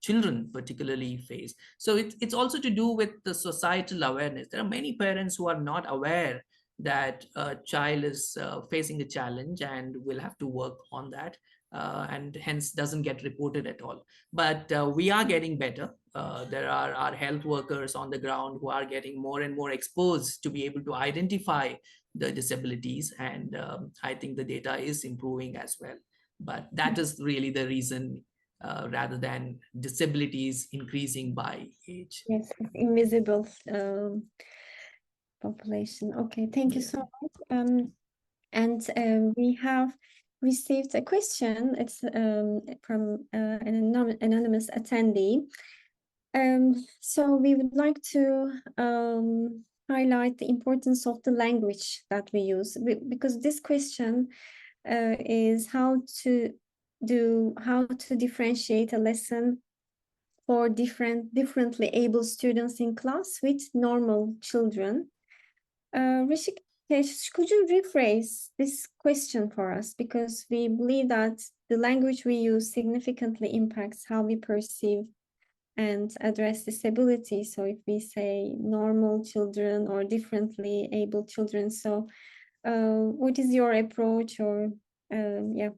children particularly face. So it's also to do with the societal awareness. There are many parents who are not aware that a child is facing a challenge and will have to work on that, and hence doesn't get reported at all. But we are getting better. There are our health workers on the ground who are getting more and more exposed to be able to identify the disabilities, and I think the data is improving as well. But that is really the reason, rather than disabilities increasing by age. Yes, invisible population. Okay, thank you so much. And we have received a question. It's from an anonymous attendee. So we would like to highlight the importance of the language that we use, because this question is how to differentiate a lesson for differently able students in class with normal children. Rishikesh, could you rephrase this question for us? Because we believe that the language we use significantly impacts how we perceive and address disability. So if we say normal children or differently able children, so what is your approach? Or yeah.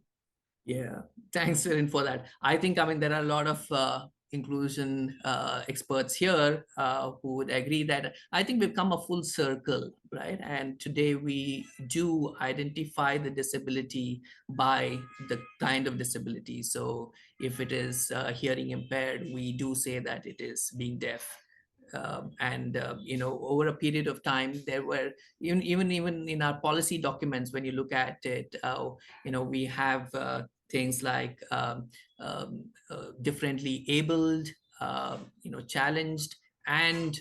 Yeah, thanks, Viren, for that. I think, I mean, there are a lot of inclusion experts here who would agree that I think we've come a full circle, right? And today we do identify the disability by the kind of disability. So if it is hearing impaired, we do say that it is being deaf. And you know, over a period of time, there were even in our policy documents, when you look at it, you know, we have things like differently abled, you know, challenged, and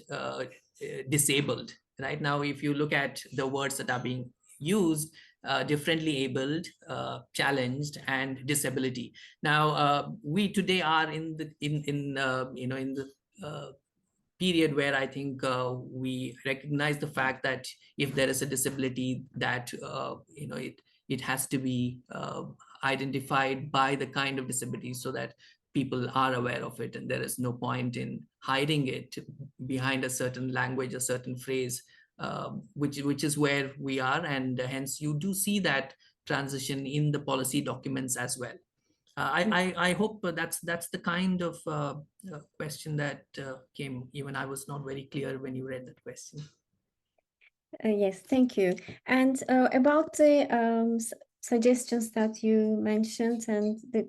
disabled. Right now, if you look at the words that are being used, differently abled, challenged, and disability. Now, we today are in the you know, in the period where I think we recognize the fact that if there is a disability, that you know, it has to be identified by the kind of disability, so that people are aware of it, and there is no point in hiding it behind a certain language, a certain phrase, which is where we are, and hence you do see that transition in the policy documents as well. I hope that's the kind of question that came. Even I was not very clear when you read that question. Yes, thank you. And about the suggestions that you mentioned, and the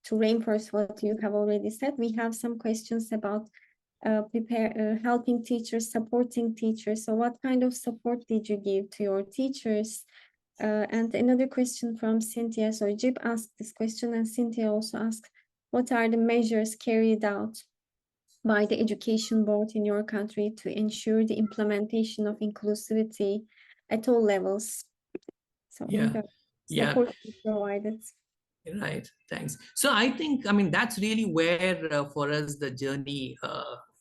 to reinforce what you have already said, we have some questions about helping teachers, supporting teachers. So what kind of support did you give to your teachers? And another question from Cynthia. So Jib asked this question, and Cynthia also asked, what are the measures carried out by the education board in your country to ensure the implementation of inclusivity at all levels? So Yeah, yeah. support provided. Right, thanks. So I think, I mean, that's really where for us the journey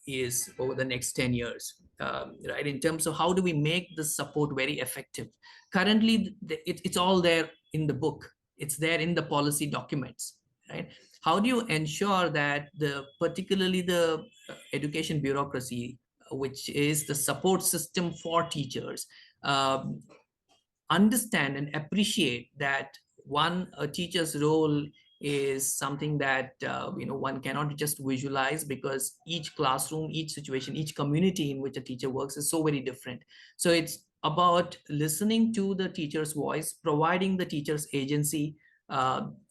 is over the next 10 years, right? In terms of how do we make the support very effective. Currently, it's all there in the book. It's there in the policy documents, right? How do you ensure that particularly the education bureaucracy, which is the support system for teachers, understand and appreciate that a teacher's role is something that you know, one cannot just visualize, because each classroom, each situation, each community in which a teacher works is so very different. So it's about listening to the teacher's voice, providing the teacher's agency,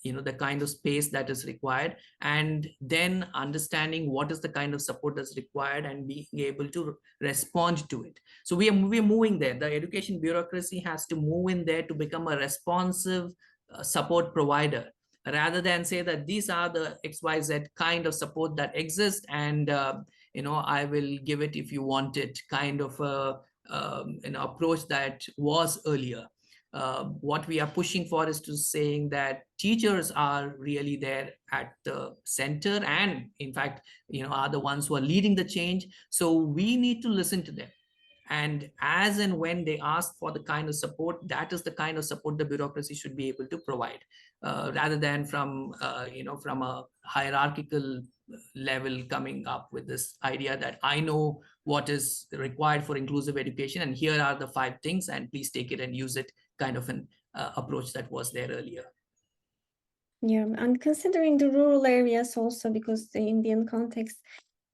you know, the kind of space that is required, and then understanding what is the kind of support that's required and being able to respond to it. So we are moving there. The education bureaucracy has to move in there to become a responsive support provider, rather than say that these are the XYZ kind of support that exist, and you know, I will give it if you want it, kind of an approach that was earlier. What we are pushing for is to saying that teachers are really there at the center, and in fact, you know, are the ones who are leading the change. So we need to listen to them, and as and when they ask for the kind of support, that is the kind of support the bureaucracy should be able to provide, rather than from you know, from a hierarchical level coming up with this idea that I know what is required for inclusive education, and here are the 5 things, and please take it and use it, kind of an approach that was there earlier. Yeah, and considering the rural areas also, because the Indian context,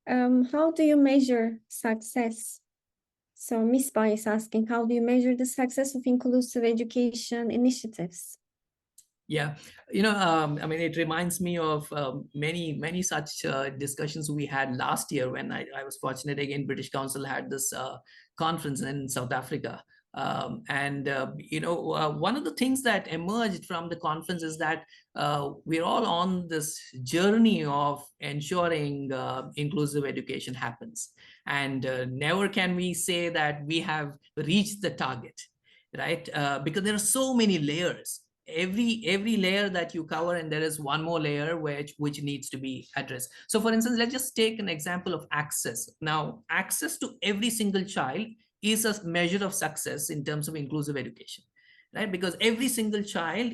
how do you measure success? So Miss Bai is asking, how do you measure the success of inclusive education initiatives? Yeah, you know, I mean, it reminds me of many such discussions we had last year when I was fortunate. Again, British Council had this conference in South Africa. And, you know, one of the things that emerged from the conference is that we're all on this journey of ensuring inclusive education happens. And never can we say that we have reached the target, right? Because there are so many layers. Every layer that you cover, and there is one more layer which needs to be addressed. So for instance, let's just take an example of access. Now, access to every single child is a measure of success in terms of inclusive education, right? Because every single child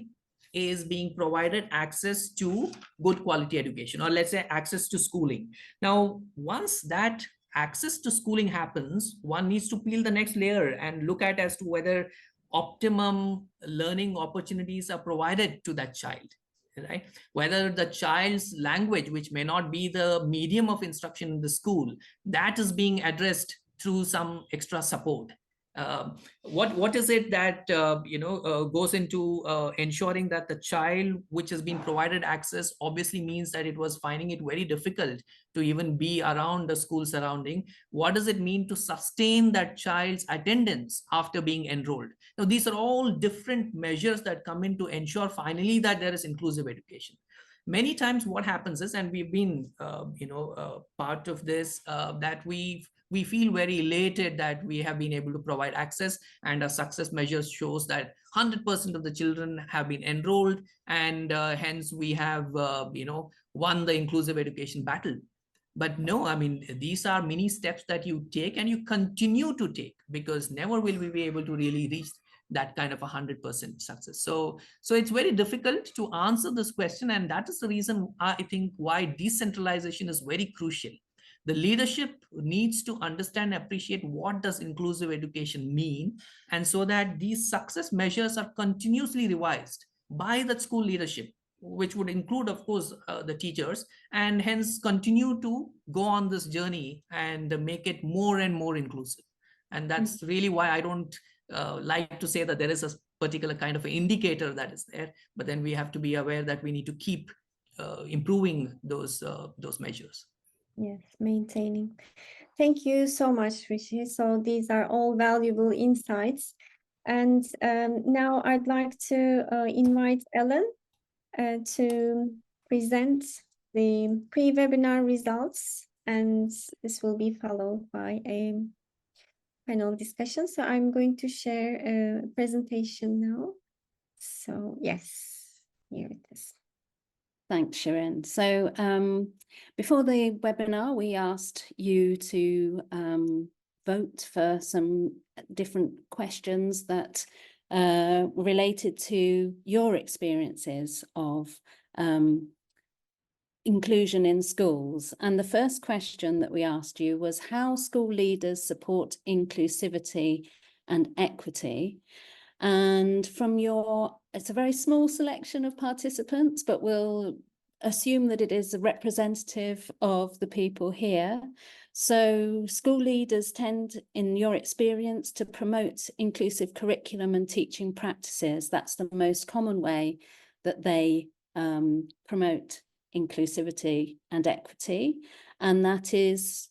is being provided access to good quality education, or let's say access to schooling. Now, once that access to schooling happens, one needs to peel the next layer and look at as to whether optimum learning opportunities are provided to that child, right? Whether the child's language, which may not be the medium of instruction in the school, that is being addressed through some extra support. What is it that goes into ensuring that the child which has been provided access obviously means that it was finding it very difficult to even be around the school surrounding? What does it mean to sustain that child's attendance after being enrolled? Now, these are all different measures that come in to ensure finally that there is inclusive education. Many times what happens is, and we've been part of this, that we feel very elated that we have been able to provide access, and our success measures shows that 100% of the children have been enrolled, and hence we have won the inclusive education battle. But no, I mean, these are many steps that you take and you continue to take, because never will we be able to really reach that kind of 100% success. So it's very difficult to answer this question, and that is the reason I think why decentralization is very crucial. The leadership needs to understand and appreciate what does inclusive education mean, and so that these success measures are continuously revised by the school leadership, which would include, of course, the teachers, and hence continue to go on this journey and make it more and more inclusive. And that's really why I don't like to say that there is a particular kind of an indicator that is there, but then we have to be aware that we need to keep improving those measures. Yes, maintaining. Thank you so much, Rishi. So these are all valuable insights. And now I'd like to invite Ellen to present the pre-webinar results, and this will be followed by a panel discussion. So I'm going to share a presentation now. So yes, here it is. Thanks, Shirin. So before the webinar, we asked you to vote for some different questions that related to your experiences of inclusion in schools. And the first question that we asked you was how school leaders support inclusivity and equity. And from it's a very small selection of participants, but we'll assume that it is a representative of the people here. So school leaders tend, in your experience, to promote inclusive curriculum and teaching practices. That's the most common way that they promote inclusivity and equity. And that is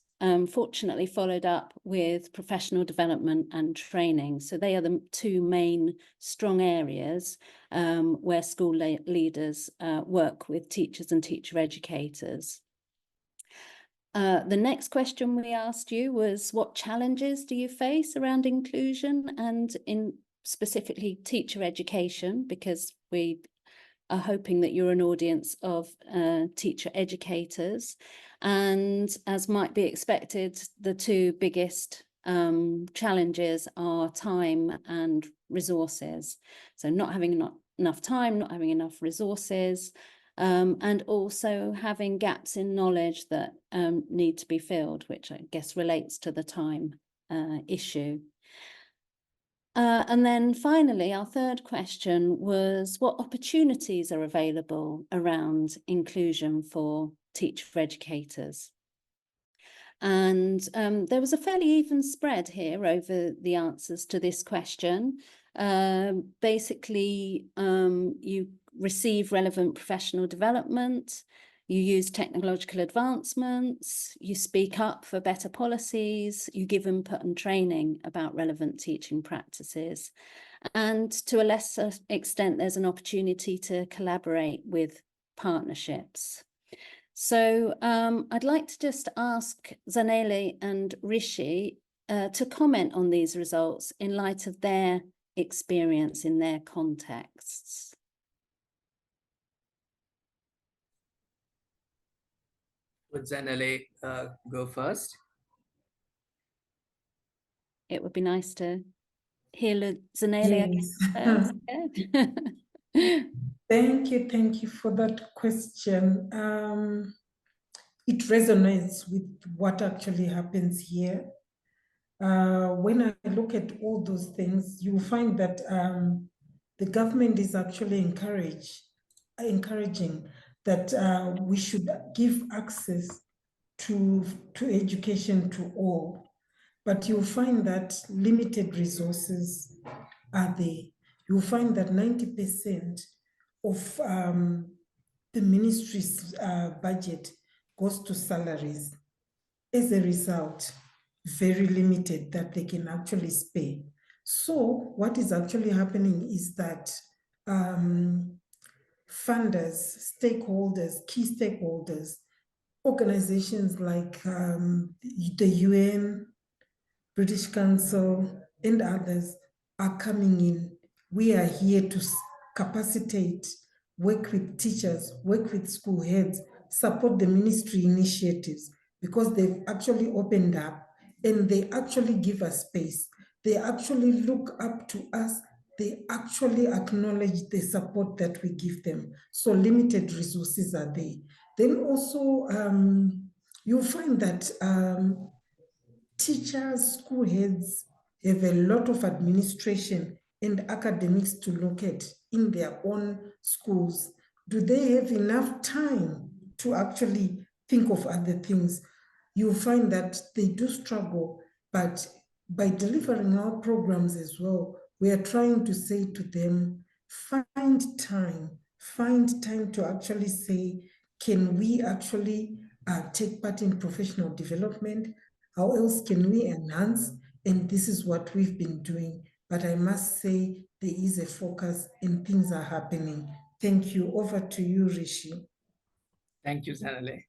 fortunately followed up with professional development and training. So they are the two main strong areas where school leaders work with teachers and teacher educators. The next question we asked you was, what challenges do you face around inclusion and in specifically teacher education? Because we are hoping that you're an audience of teacher educators. And as might be expected, the two biggest challenges are time and resources. So not having enough time, not having enough resources, and also having gaps in knowledge that need to be filled, which I guess relates to the time issue. And then finally, our third question was, what opportunities are available around inclusion for teacher educators? And there was a fairly even spread here over the answers to this question. Basically, you receive relevant professional development, you use technological advancements, you speak up for better policies, you give input and training about relevant teaching practices. And to a lesser extent, there's an opportunity to collaborate with partnerships. So I'd like to just ask Zanele and Rishi to comment on these results in light of their experience in their contexts. Would Zanele go first? It would be nice to hear Zanele Yes. first. Yeah. Thank you for that question. It resonates with what actually happens here. When I look at all those things, you find that the government is actually encouraging that we should give access to education to all. But you'll find that limited resources are there. You'll find that 90% of the ministry's budget goes to salaries. As a result, very limited that they can actually spare. So what is actually happening is that funders, stakeholders, key stakeholders, organizations like the UN, British Council, and others are coming in. We are here to capacitate, work with teachers, work with school heads, support the ministry initiatives, because they've actually opened up and they actually give us space. They actually look up to us. They actually acknowledge the support that we give them. So limited resources are there. Then also, you'll find that teachers, school heads have a lot of administration and academics to look at in their own schools. Do they have enough time to actually think of other things? You'll find that they do struggle, but by delivering our programs as well, we are trying to say to them, find time to actually say, can we actually take part in professional development? How else can we enhance? And this is what we've been doing. But I must say there is a focus and things are happening. Thank you. Over to you, Rishi. Thank you, Zanele.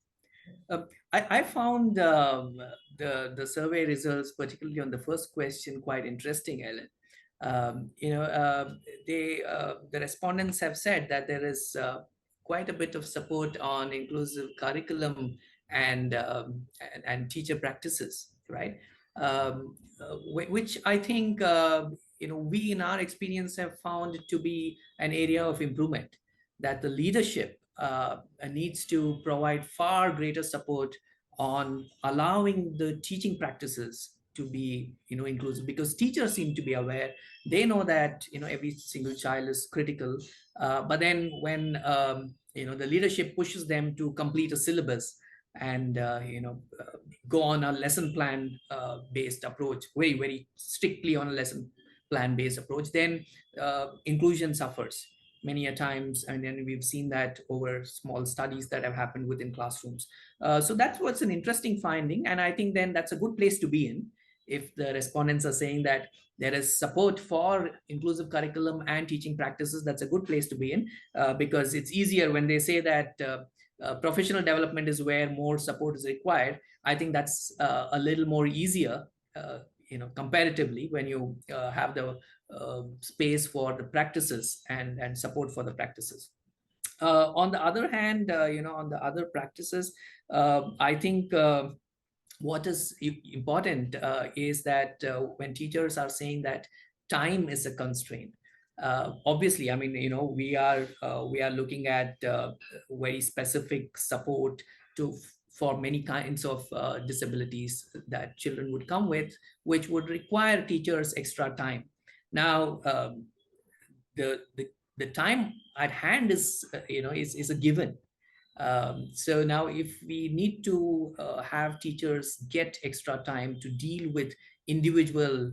I found the survey results, particularly on the first question, quite interesting, Ellen. The respondents have said that there is quite a bit of support on inclusive curriculum and teacher practices, right? Which I think we in our experience have found to be an area of improvement, that the leadership needs to provide far greater support on allowing the teaching practices to be inclusive, because teachers seem to be aware. They know that every single child is critical, but then when the leadership pushes them to complete a syllabus and go on a lesson plan based approach, very strictly on a lesson plan based approach, then inclusion suffers many a times, and then we've seen that over small studies that have happened within classrooms. So that's what's an interesting finding, and I think then that's a good place to be in. If the respondents are saying that there is support for inclusive curriculum and teaching practices, that's a good place to be in, because it's easier when they say that professional development is where more support is required. I think that's a little more easier, comparatively, when you have the space for the practices and support for the practices. On the other hand, on the other practices, I think what is important is that when teachers are saying that time is a constraint, obviously, I mean, we are looking at very specific support for many kinds of disabilities that children would come with, which would require teachers extra time. Now, the time at hand is is a given. So now, if we need to have teachers get extra time to deal with individual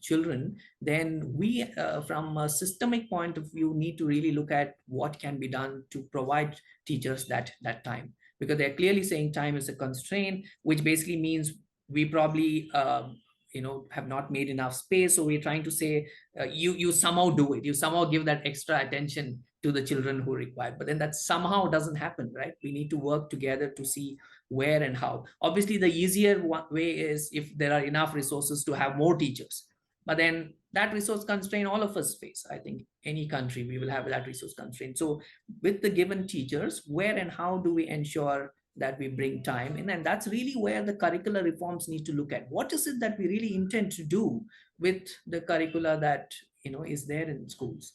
children, then we, from a systemic point of view, need to really look at what can be done to provide teachers that time, because they're clearly saying time is a constraint, which basically means we probably have not made enough space. So we're trying to say, you somehow do it, you somehow give that extra attention to the children who require, but then that somehow doesn't happen, right? We need to work together to see where and how. Obviously, the easier way is if there are enough resources to have more teachers, but then that resource constraint all of us face. I think any country, we will have that resource constraint. So with the given teachers, where and how do we ensure that we bring time in? And that's really where the curricular reforms need to look at. What is it that we really intend to do with the curricula that is there in schools?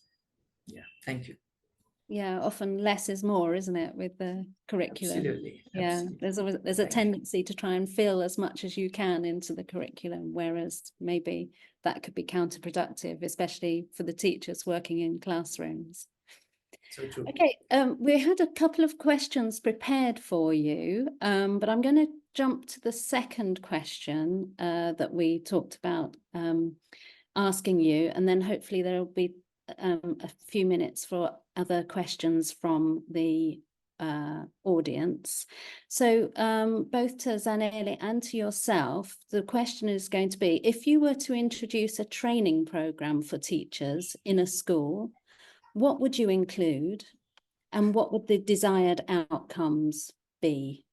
Yeah, thank you. yeah, often less is more, isn't it, with the curriculum? Absolutely. Yeah, Absolutely. there's a Thank you. tendency to try and fill as much as you can into the curriculum, whereas maybe that could be counterproductive, especially for the teachers working in classrooms. So true. Okay, we had a couple of questions prepared for you, but I'm going to jump to the second question that we talked about asking you, and then hopefully there will be a few minutes for other questions from the audience. So both to Zanele and to yourself, the question is going to be, if you were to introduce a training program for teachers in a school, what would you include, and what would the desired outcomes be?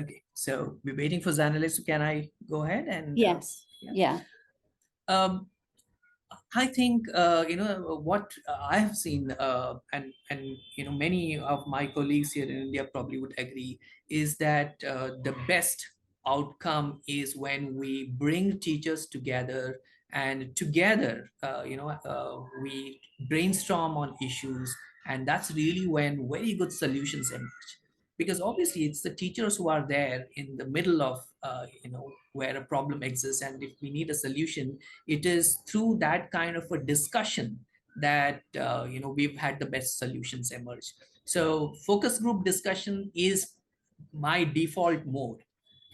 Okay, so we're waiting for Zanele, so can I go ahead and Yes. Yeah. I think what I have seen, and many of my colleagues here in India probably would agree, is that the best outcome is when we bring teachers together, and together we brainstorm on issues, and that's really when very good solutions emerge. Because obviously it's the teachers who are there in the middle of where a problem exists, and if we need a solution, it is through that kind of a discussion that we've had the best solutions emerge. So focus group discussion is my default mode,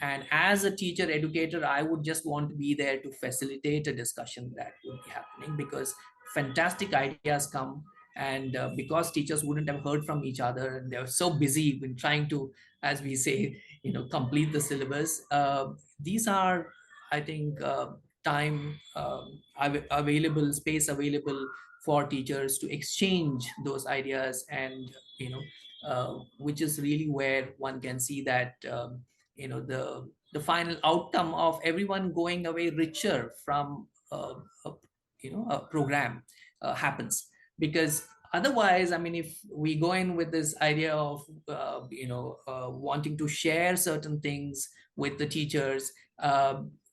and as a teacher educator, I would just want to be there to facilitate a discussion that would be happening, because fantastic ideas come, and because teachers wouldn't have heard from each other and they're so busy in trying to, as we say, complete the syllabus. These are, I think, time available, space available for teachers to exchange those ideas, and which is really where one can see that the final outcome of everyone going away richer from a program happens. Because otherwise, I mean, if we go in with this idea of wanting to share certain things with the teachers,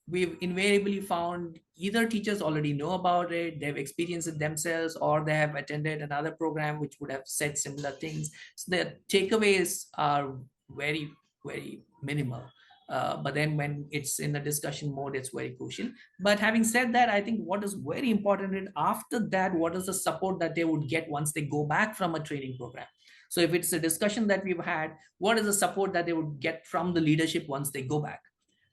we've invariably found either teachers already know about it, they've experienced it themselves, or they have attended another program which would have said similar things. So the takeaways are very, very minimal. But then when it's in the discussion mode, it's very crucial. But having said that, I think what is very important is, after that, what is the support that they would get once they go back from a training program? So if it's a discussion that we've had, what is the support that they would get from the leadership once they go back?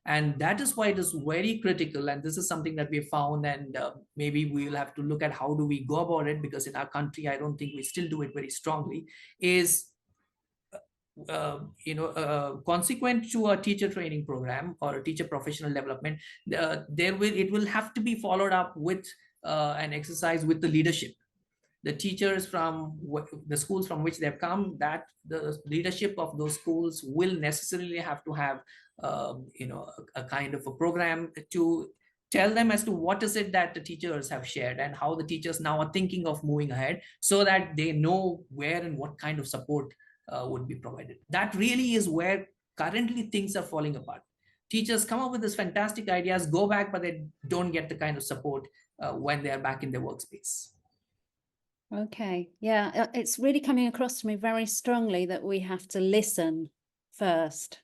And that is why it is very critical, and this is something that we found, and maybe we'll have to look at how do we go about it, because in our country, I don't think we still do it very strongly, is consequent to a teacher training program or a teacher professional development, it will have to be followed up with an exercise with the leadership. The teachers from the schools from which they've come, that the leadership of those schools will necessarily have to have a kind of a program to tell them as to what is it that the teachers have shared, and how the teachers now are thinking of moving ahead, so that they know where and what kind of support would be provided. That really is where currently things are falling apart. Teachers come up with these fantastic ideas, go back, but they don't get the kind of support when they are back in their workspace. Okay, yeah, it's really coming across to me very strongly that we have to listen first,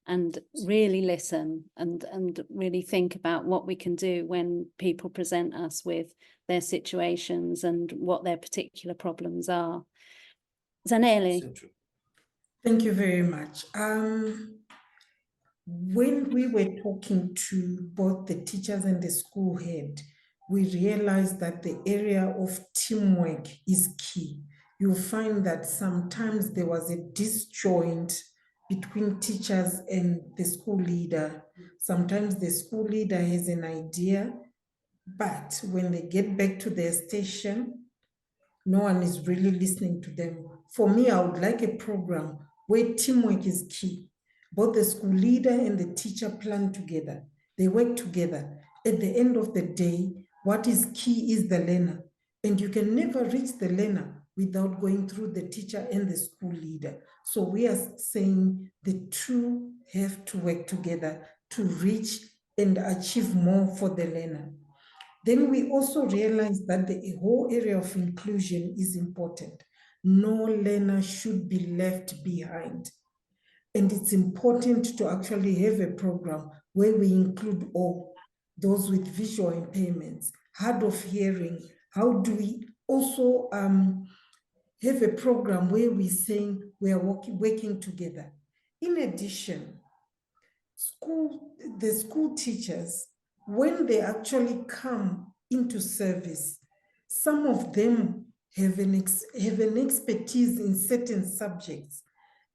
and really listen, and really think about what we can do when people present us with their situations and what their particular problems are. Zanele. So true. Thank you very much. When we were talking to both the teachers and the school head, we realized that the area of teamwork is key. You'll find that sometimes there was a disjoint between teachers and the school leader. Sometimes the school leader has an idea, but when they get back to their station, no one is really listening to them. For me, I would like a program where teamwork is key. Both the school leader and the teacher plan together. They work together. At the end of the day, what is key is the learner. And you can never reach the learner without going through the teacher and the school leader. So we are saying the two have to work together to reach and achieve more for the learner. Then we also realized that the whole area of inclusion is important. No learner should be left behind. And it's important to actually have a program where we include all, those with visual impairments, hard of hearing. How do we also have a program where we're saying we are working together? In addition, the school teachers, when they actually come into service, some of them have an expertise in certain subjects.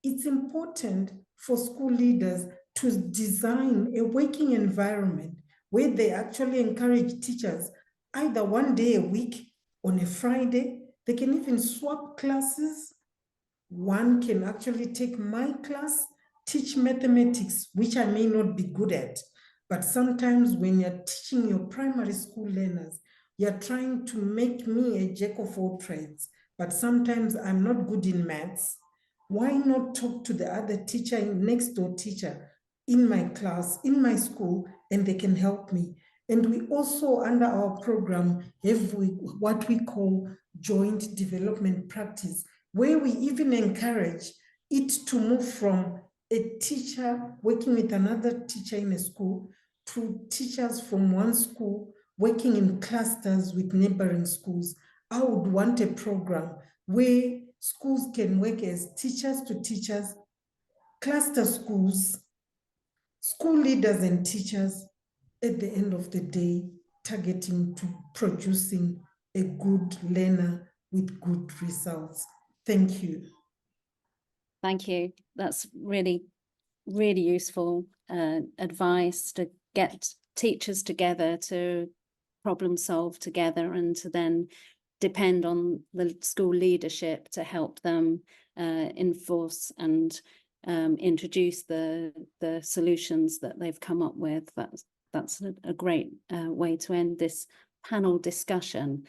It's important for school leaders to design a working environment where they actually encourage teachers either one day a week on a Friday. They can even swap classes. One can actually take my class, teach mathematics, which I may not be good at. But sometimes when you're teaching your primary school learners, you're trying to make me a jack of all trades. But sometimes I'm not good in maths. Why not talk to the other teacher, next door teacher in my class, in my school, and they can help me? And we also, under our program, have what we call joint development practice, where we even encourage it to move from a teacher working with another teacher in a school to teachers from one school working in clusters with neighboring schools. I would want a program where schools can work as teachers to teachers, cluster schools, school leaders and teachers, at the end of the day, targeting to producing a good learner with good results. Thank you. Thank you. That's really, really useful advice to get teachers together to problem solve together and to then depend on the school leadership to help them enforce and introduce the solutions that they've come up with. That's a great way to end this panel discussion.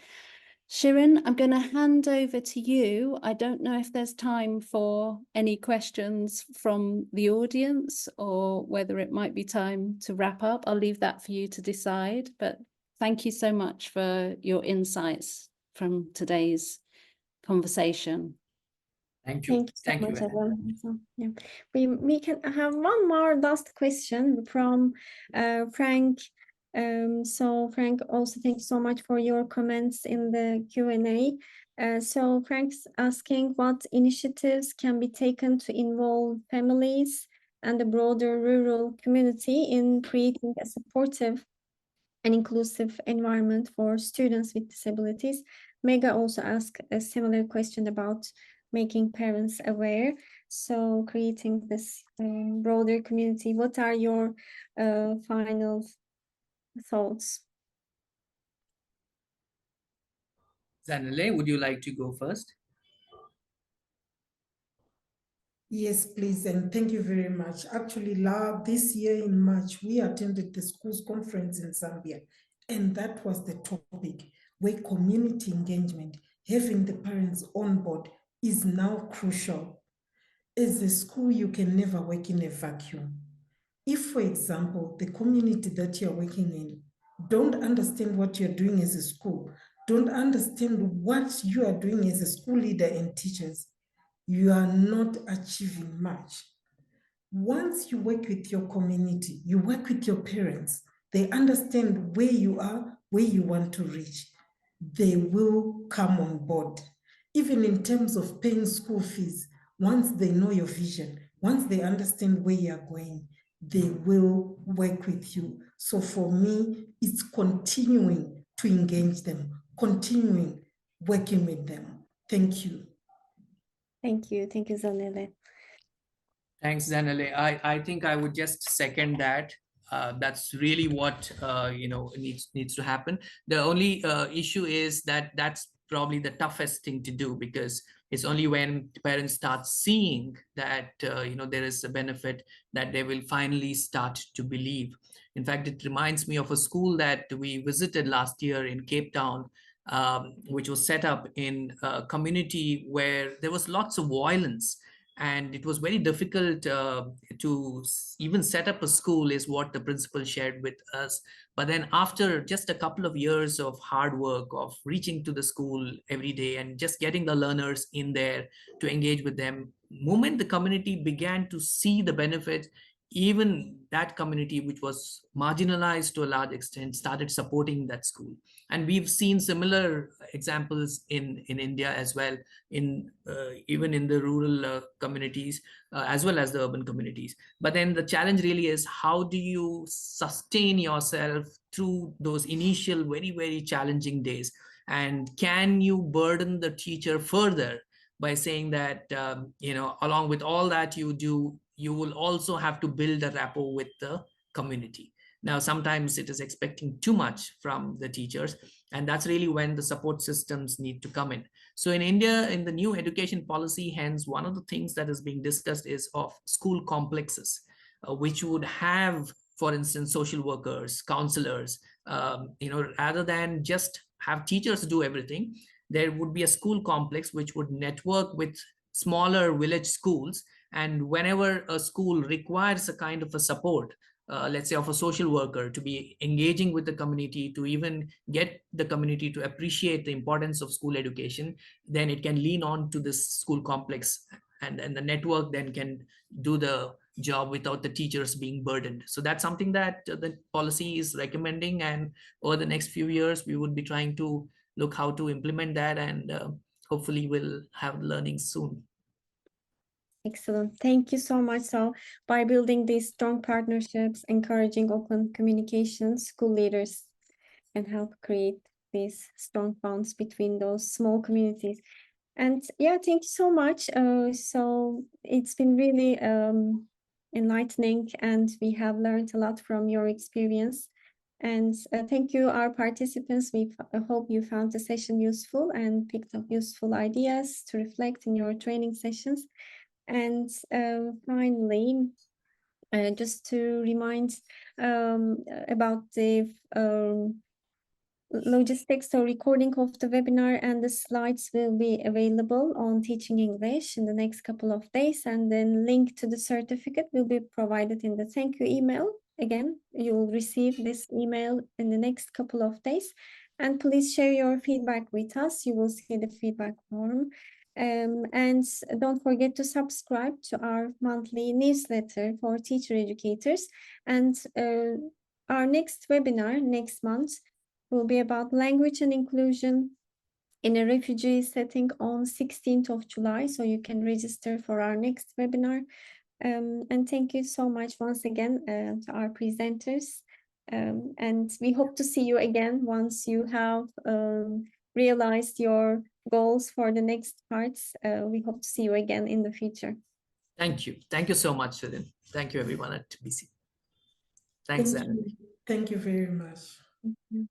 Shirin, I'm going to hand over to you. I don't know if there's time for any questions from the audience or whether it might be time to wrap up. I'll leave that for you to decide, but thank you so much for your insights from today's conversation. Thank you. Thank you so much, Anna. everyone. So, yeah. We can have one more last question from Frank. So Frank, also thank you so much for your comments in the Q&A. So Frank's asking what initiatives can be taken to involve families and the broader rural community in creating a supportive and inclusive environment for students with disabilities. Mega also asked a similar question about making parents aware. So creating this broader community, what are your final thoughts? Zanele, would you like to go first? Yes, please, and thank you very much. Actually, this year in March, we attended the schools conference in Zambia, and that was the topic, where community engagement, having the parents on board, is now crucial. As a school, you can never work in a vacuum. If, for example, the community that you're working in don't understand what you're doing as a school, don't understand what you are doing as a school leader and teachers, you are not achieving much. Once you work with your community, you work with your parents, they understand where you are, where you want to reach, they will come on board. Even in terms of paying school fees, once they know your vision, once they understand where you're going, they will work with you. So for me, it's continuing to engage them, continuing working with them. Thank you. Thank you, Zanele. Thanks, Zanele. I think I would just second that. That's really what needs to happen. The only issue is that that's probably the toughest thing to do, because it's only when parents start seeing that there is a benefit that they will finally start to believe. In fact, it reminds me of a school that we visited last year in Cape Town, which was set up in a community where there was lots of violence. and it was very difficult to even set up a school, is what the principal shared with us. But then after just a couple of years of hard work, of reaching to the school every day and just getting the learners in there to engage with them, moment the community began to see the benefits, even that community which was marginalized to a large extent started supporting that school. And we've seen similar examples in India as well, in even in the rural communities as well as the urban communities. But then the challenge really is, how do you sustain yourself through those initial very challenging days, and can you burden the teacher further by saying that along with all that you do, you will also have to build a rapport with the community. Now sometimes it is expecting too much from the teachers, and that's really when the support systems need to come in. So in India, in the new education policy, hence one of the things that is being discussed is of school complexes, which would have, for instance, social workers, counselors, rather than just have teachers do everything. There would be a school complex which would network with smaller village schools, and whenever a school requires a kind of a support, let's say of a social worker to be engaging with the community, to even get the community to appreciate the importance of school education, then it can lean on to this school complex, and the network then can do the job without the teachers being burdened. So that's something that the policy is recommending, and over the next few years we would be trying to look how to implement that, and hopefully we'll have learnings soon. Excellent. Thank you so much. So by building these strong partnerships, encouraging open communications, school leaders can help create these strong bonds between those small communities. And yeah, thank you so much. So it's been really enlightening, and we have learned a lot from your experience. And thank you, our participants. We hope you found the session useful and picked up useful ideas to reflect in your training sessions. And finally, just to remind about the logistics, so recording of the webinar and the slides will be available on Teaching English in the next couple of days, and then link to the certificate will be provided in the thank you email. Again, you will receive this email in the next couple of days, and please share your feedback with us. You will see the feedback form. And don't forget to subscribe to our monthly newsletter for teacher educators. And our next webinar next month will be about language and inclusion in a refugee setting on 16th of July. So you can register for our next webinar. And thank you so much once again to our presenters. And we hope to see you again once you have realized your goals for the next parts. We hope to see you again in the future. Thank you. Thank you so much, Shirin. Thank you, everyone at BC. Thanks, Zanele. Thank you very much. Thank you.